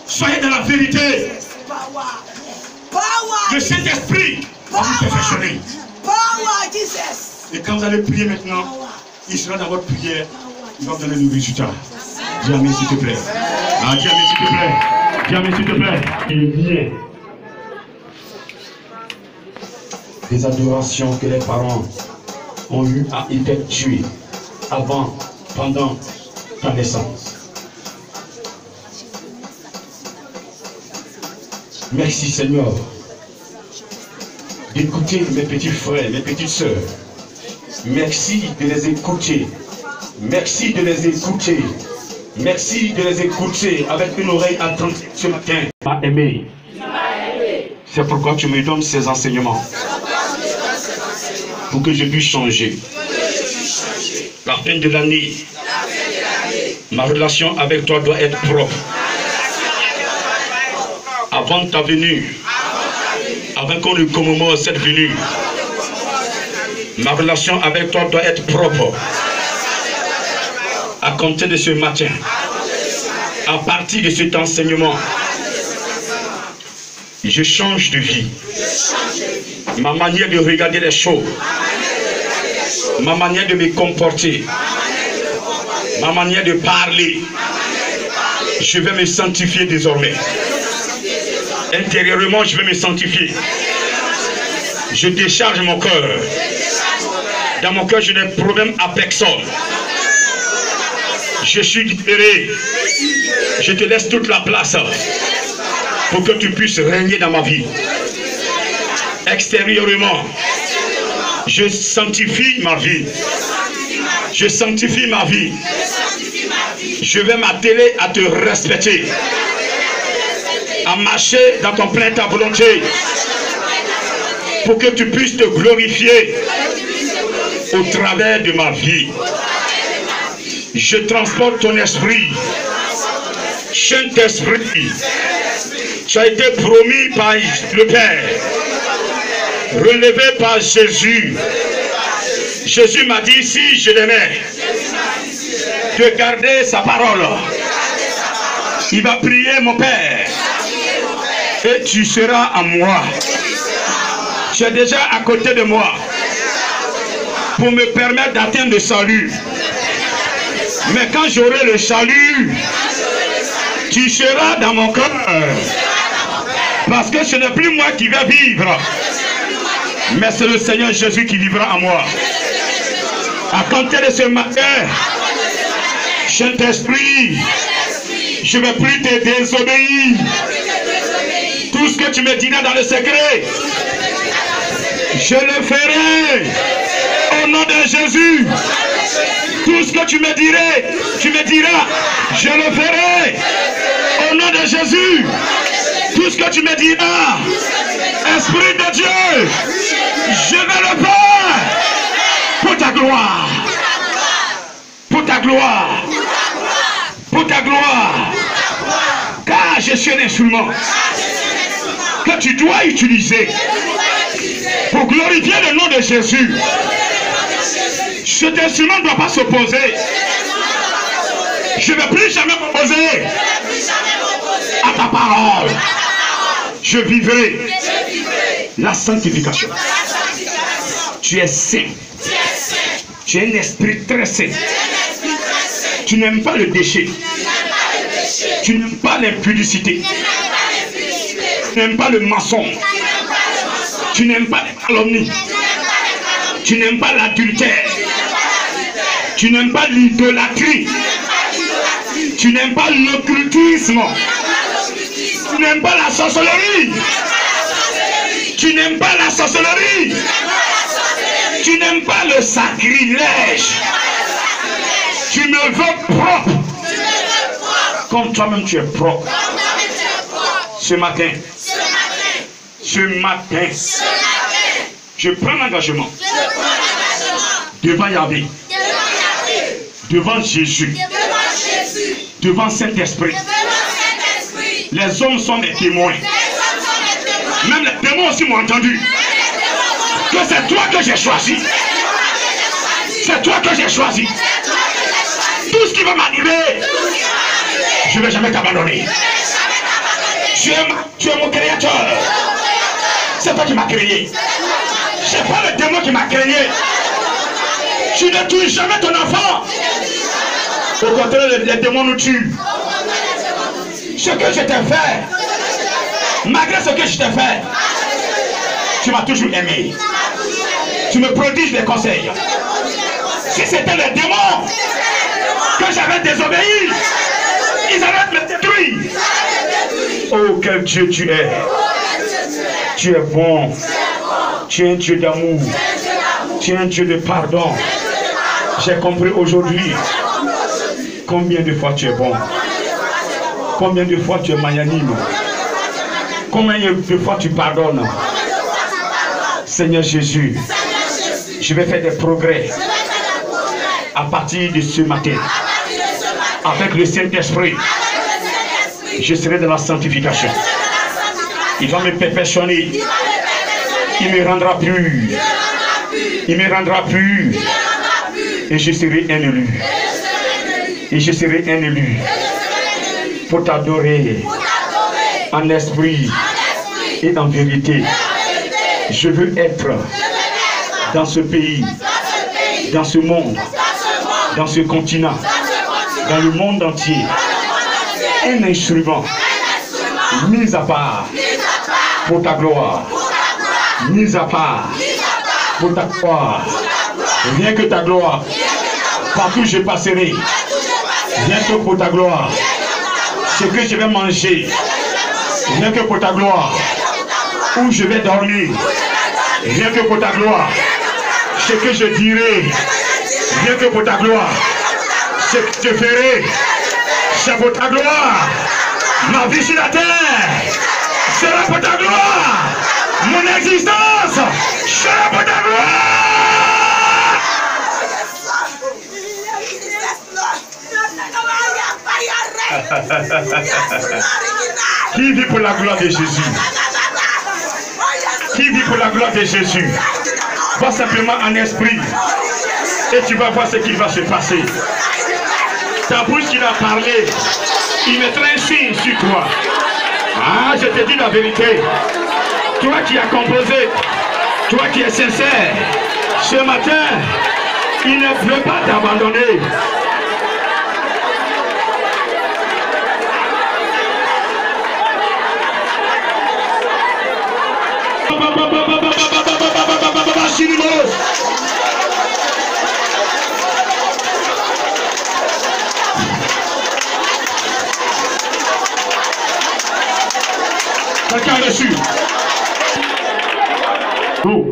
Soyez dans la vérité. Le Saint-Esprit va vous perfectionner. Et quand vous allez prier maintenant, il sera dans votre prière. Il va vous donner le résultat. Dis amen s'il te plaît. Ah, dis amen s'il te plaît. Dis amen s'il te plaît. Il est bien. Des adorations que les parents ont eu à effectuer avant, pendant ta naissance. Merci Seigneur d'écouter mes petits frères, mes petites sœurs. Merci de les écouter. Merci de les écouter. Merci de les écouter avec une oreille attentive ce matin. Tu m'as aimé. C'est pourquoi tu me donnes ces enseignements. Pour que je puisse changer. La fin de l'année, ma relation avec toi doit être propre. Avant ta venue, avant qu'on ne commémore cette venue, ma relation avec toi doit être propre. À compter de ce matin, à partir de cet enseignement, je change de vie. Ma manière de regarder les choses, ma manière de me comporter, ma manière de parler, je vais me sanctifier désormais. Intérieurement, je vais me sanctifier. Je décharge mon cœur. Dans mon cœur, je n'ai de problème à personne. Je suis libéré. Je te laisse toute la place pour que tu puisses régner dans ma vie. Extérieurement, je sanctifie ma vie. Je sanctifie ma vie. Je vais m'atteler à te respecter, à marcher dans ton plein ta volonté, pour que tu puisses te glorifier au travers de ma vie. Je transporte ton esprit. Saint-Esprit, tu as été promis par le Père, relevé par Jésus. Jésus m'a dit, si je l'aimais, de garder sa parole. Il va prier mon Père, et tu seras à moi. Tu es déjà à côté de moi pour me permettre d'atteindre le salut. Mais quand j'aurai le salut, tu seras dans mon cœur. Parce que ce n'est plus moi qui vais vivre, mais c'est le Seigneur Jésus qui vivra en moi. À compter de ce matin, Saint-Esprit, je ne vais plus te désobéir. Tout ce que tu me diras dans le secret, je le ferai au nom de Jésus. Tout ce que tu me diras, je le ferai au nom de Jésus. Tout ce que tu me diras, Esprit de Dieu, je vais le faire pour ta gloire. Pour ta gloire. Pour ta gloire. Car je suis un instrument que tu dois utiliser pour glorifier le nom de Jésus. Cet instrument ne doit pas s'opposer. Je ne vais plus jamais m'opposer à ta parole, je vivrai la sanctification. Tu es saint. Tu es un esprit très saint. Tu n'aimes pas le déchet. Tu n'aimes pas l'impudicité. Tu n'aimes pas le mensonge. Tu n'aimes pas les calomnies. Tu n'aimes pas l'adultère. Tu n'aimes pas l'idolâtrie. Tu n'aimes pas l'occultisme. Tu n'aimes pas la sorcellerie. Tu n'aimes pas la sorcellerie. Tu n'aimes pas le sacrilège. Tu me veux propre. Comme toi-même tu es propre. Ce matin, je prends l'engagement devant Yahvé, devant Jésus, devant Saint-Esprit. Les hommes sont mes témoins. Même les démons aussi m'ont entendu. Que c'est toi que j'ai choisi. C'est toi que j'ai choisi. Tout ce qui va m'arriver, je ne vais jamais t'abandonner. Tu es mon créateur. C'est toi qui m'as créé. Ce n'est pas le démon qui m'a créé. Tu ne tues jamais ton enfant. Au contraire, les démons nous tuent. Ce que je t'ai fait, malgré ce que je t'ai fait, tu m'as toujours aimé. Tu me prodiges des conseils. Si c'était les démons que j'avais désobéi, ils allaient me détruire. Oh, quel Dieu tu es. Tu es bon. Tu es un Dieu d'amour. Tu es un Dieu de pardon. J'ai compris aujourd'hui combien de fois tu es bon. Combien de fois tu es magnanime. Combien de fois tu pardonnes. Seigneur Jésus, je vais faire des progrès à partir de ce matin. Avec le Saint-Esprit, je serai dans la sanctification. Il va me perfectionner. Il me rendra plus. Il me rendra plus. Et je serai un élu. Et je serai un élu. Pour t'adorer en esprit et en vérité. Je veux être dans ce pays, dans ce monde, dans ce continent, dans le monde entier, un instrument mis à part pour ta gloire, mis à part pour ta gloire, rien que ta gloire, partout je passerai, rien que pour ta gloire, ce que je vais manger, rien que pour ta gloire, où je vais dormir, rien que pour ta gloire, ce que je dirai, rien que pour ta gloire, ce que je ferai, c'est pour ta gloire. Ma vie sur la terre sera pour ta gloire. Mon existence sera pour ta gloire. Qui vit pour la gloire de Jésus? Qui vit pour la gloire de Jésus? Va simplement en esprit et tu vas voir ce qui va se passer. Ta bouche qui va parler, il mettra un signe sur toi. Ah, je te dis la vérité. Toi qui as composé, toi qui es sincère, ce matin, il ne veut pas t'abandonner. Quelqu'un reçu. Oh.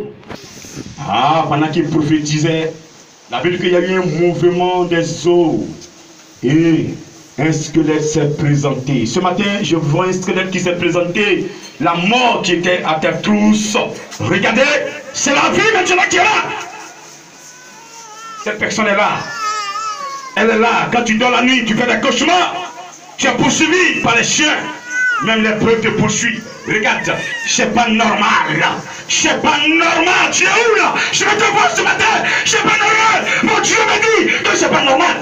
Ah, pendant qu'il prophétisait, la Bible qu'il y a eu un mouvement des eaux et un squelette s'est présenté. Ce matin, je vois un squelette qui s'est présenté. La mort qui était à tes trousses. Regardez, c'est la vie maintenant qui est là. Cette personne est là. Elle est là. Quand tu dors la nuit, tu fais des cauchemars. Tu es poursuivi par les chiens. Même les preuves te poursuivent. Regarde, c'est pas normal. C'est pas normal. Tu es où là? Je vais te voir ce matin. C'est pas normal. Mon Dieu me dit que c'est pas normal.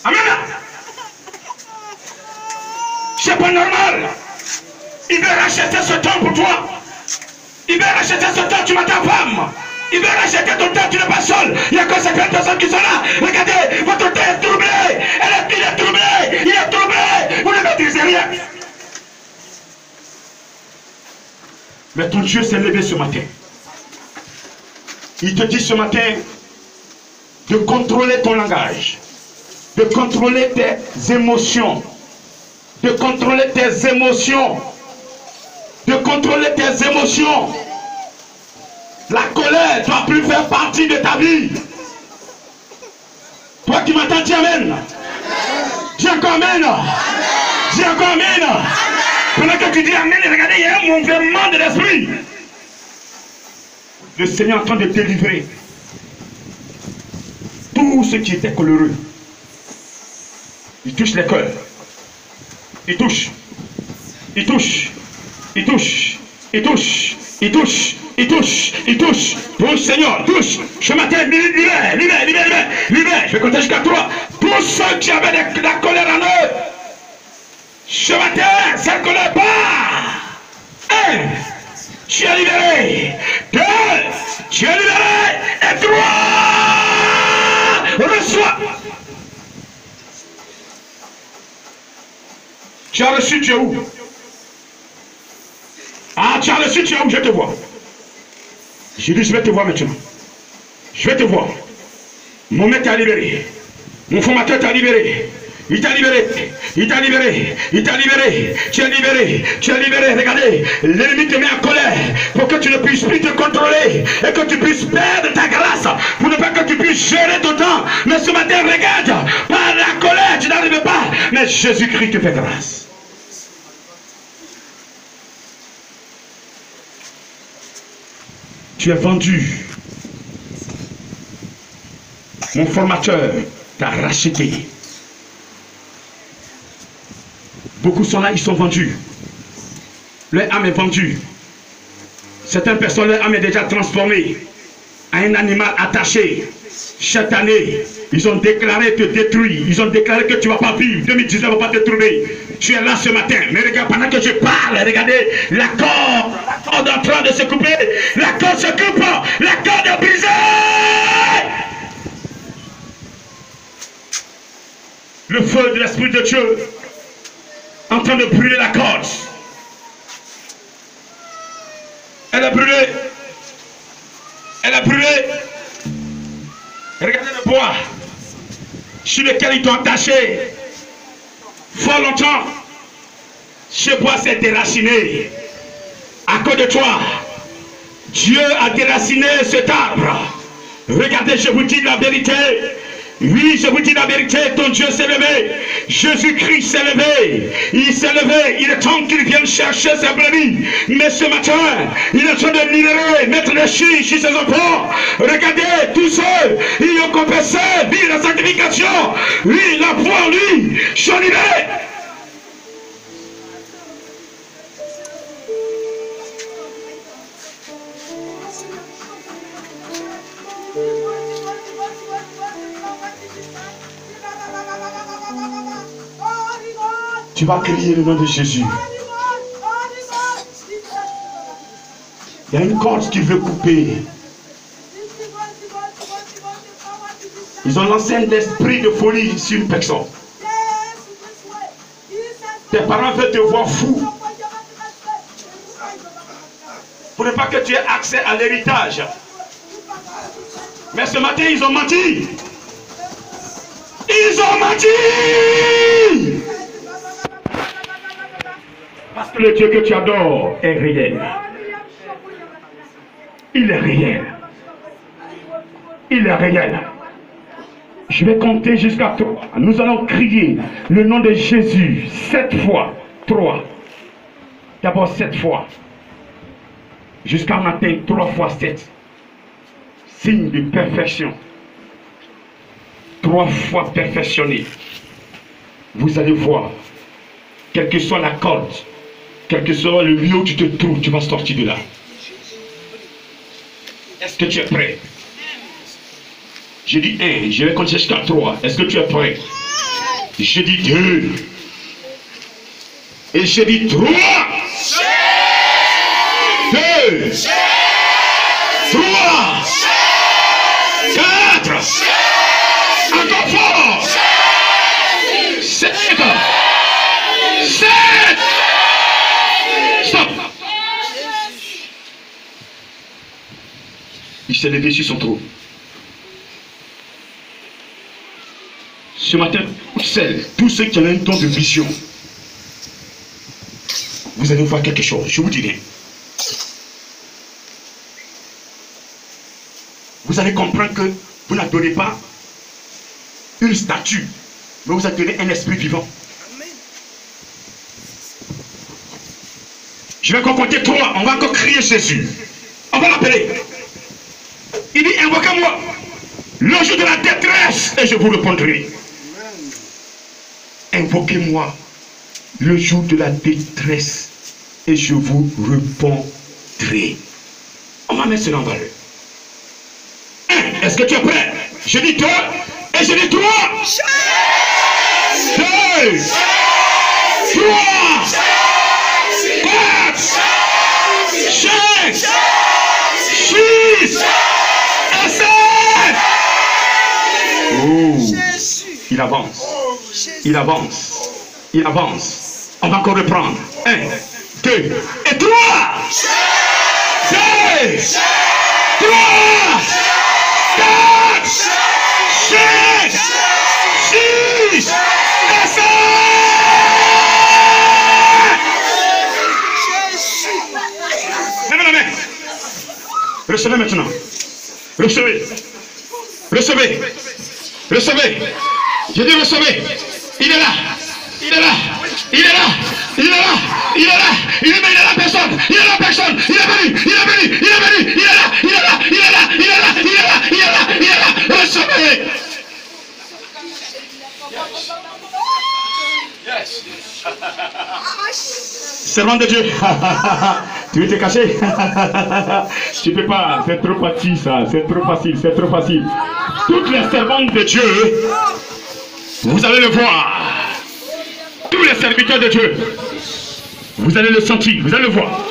Amen. C'est pas normal. Il veut racheter ce temps pour toi. Il veut racheter ce temps, tu m'as ta femme. Il veut racheter ton temps, tu n'es pas seul. Il y a que certaines personnes qui sont là. Regardez, votre temps est troublé. Il est troublé. Il est troublé. Vous ne maîtrisez rien. Mais ton Dieu s'est levé ce matin. Il te dit ce matin de contrôler ton langage, de contrôler tes émotions, de contrôler tes émotions, de contrôler tes émotions. La colère ne doit plus faire partie de ta vie. Toi qui m'entends, dis amen. Dis encore amen. Dis encore amen. Pendant que tu dis amen, regardez, il y a un mouvement de l'esprit. Le Seigneur est en train de délivrer tout ce qui était coloreux. Il touche les cœurs. Il touche. Il touche. Il touche. Il touche. Il touche. Il touche. Il touche. Touche, Seigneur. Touche. Ce matin, libère. Je vais compter jusqu'à 3. Tous ceux qui avaient de la colère en eux. Ce matin, cette colère part. 1. Tu es libéré. 2. Tu es libéré. Et 3. Reçois. Tu as reçu, tu es où? Ah, tu as reçu, tu es où? Je te vois. Je dis, je vais te voir maintenant. Je vais te voir. Mon maître t'a libéré. Mon formateur t'a libéré. Il t'a libéré, il t'a libéré, il t'a libéré, tu es libéré, tu es libéré. Regardez, l'ennemi te met en colère pour que tu ne puisses plus te contrôler et que tu puisses perdre ta grâce, pour ne pas que tu puisses gérer ton temps. Mais ce matin, regarde, par la colère, tu n'arrives pas, mais Jésus-Christ te fait grâce. Tu es vendu. Mon formateur t'a racheté. Beaucoup sont là, ils sont vendus. Leur âme est vendue. Certaines personnes, leur âme est déjà transformée à un animal attaché. Chaque année, ils ont déclaré te détruire. Ils ont déclaré que tu ne vas pas vivre. 2019 ne va pas te trouver. Tu es là ce matin. Mais regarde, pendant que je parle, regardez, la corde est en train de se couper. La corde se coupe. La corde est brisée. Le feu de l'Esprit de Dieu en train de brûler la corde. Elle a brûlé. Elle a brûlé. Regardez le bois sur lequel ils t'ont attaché. Fort longtemps, ce bois s'est déraciné. À cause de toi, Dieu a déraciné cet arbre. Regardez, je vous dis la vérité. Oui, je vous dis la vérité, ton Dieu s'est levé. Jésus-Christ s'est levé. Il s'est levé. Il est temps qu'il vienne chercher ses brebis. Mais ce matin, il est en train de libérer, mettre le chien chez ses enfants. Regardez, tous ceux qui ont confessé, vivent la sanctification. Oui, la foi en lui, sont libérés. Tu vas crier le nom de Jésus. Il y a une corde qui veut couper. Ils ont lancé un esprit de folie sur une personne. Tes parents veulent te voir fou. Pour ne pas que tu aies accès à l'héritage. Mais ce matin, ils ont menti. Ils ont menti. Parce que le Dieu que tu adores est réel. Il est réel. Il est réel. Je vais compter jusqu'à 3. Nous allons crier le nom de Jésus 7 fois. 3. D'abord 7 fois. Jusqu'à matin 3 fois 7. Signe de perfection. 3 fois perfectionné. Vous allez voir. Quelle que soit la corde, quel que soit le lieu où tu te trouves, tu vas sortir de là. Est-ce que tu es prêt? Je dis 1, je vais compter jusqu'à 3. Est-ce que tu es prêt? Je dis 2. Et j'ai dit 3, 2, 3, 4, encore fort, 5, 7, stop. Il s'est levé sur son trône. Ce matin, tous ceux qui ont un don de vision, vous allez voir quelque chose, je vous dis rien. Vous allez comprendre que vous n'adorez pas une statue, mais vous adorez un esprit vivant. Je vais encore compter 3, on va encore crier Jésus. On va l'appeler. Il dit, invoquez-moi le jour de la détresse et je vous répondrai. Invoquez-moi le jour de la détresse et je vous répondrai. On va mettre cela en valeur. Est-ce que tu es prêt? Je dis 2 et je dis 3. 2, 3, 4, 5, 6 et 7. Oh, il avance. Il avance. Il avance. On va encore reprendre. 1, 2 et 3. 2, 3, 4, 5, 6 et 7. Lève la main. Recevez maintenant. Recevez. Recevez. Recevez. Je dis recevez. Il est là. Il est là. Il est là. Il est là. Il est là. Il est là personne. Il est là personne. Il est venu. Il est venu. Il est venu. Il est là. Il est là. Il est là. Il est là. Il est là. Il est là. Il est là. Recevez. Servant de Dieu. Tu veux te cacher? Tu peux pas. C'est trop facile ça. C'est trop facile. C'est trop facile. Toutes les servantes de Dieu, vous allez le voir. Tous les serviteurs de Dieu, vous allez le sentir. Vous allez le voir.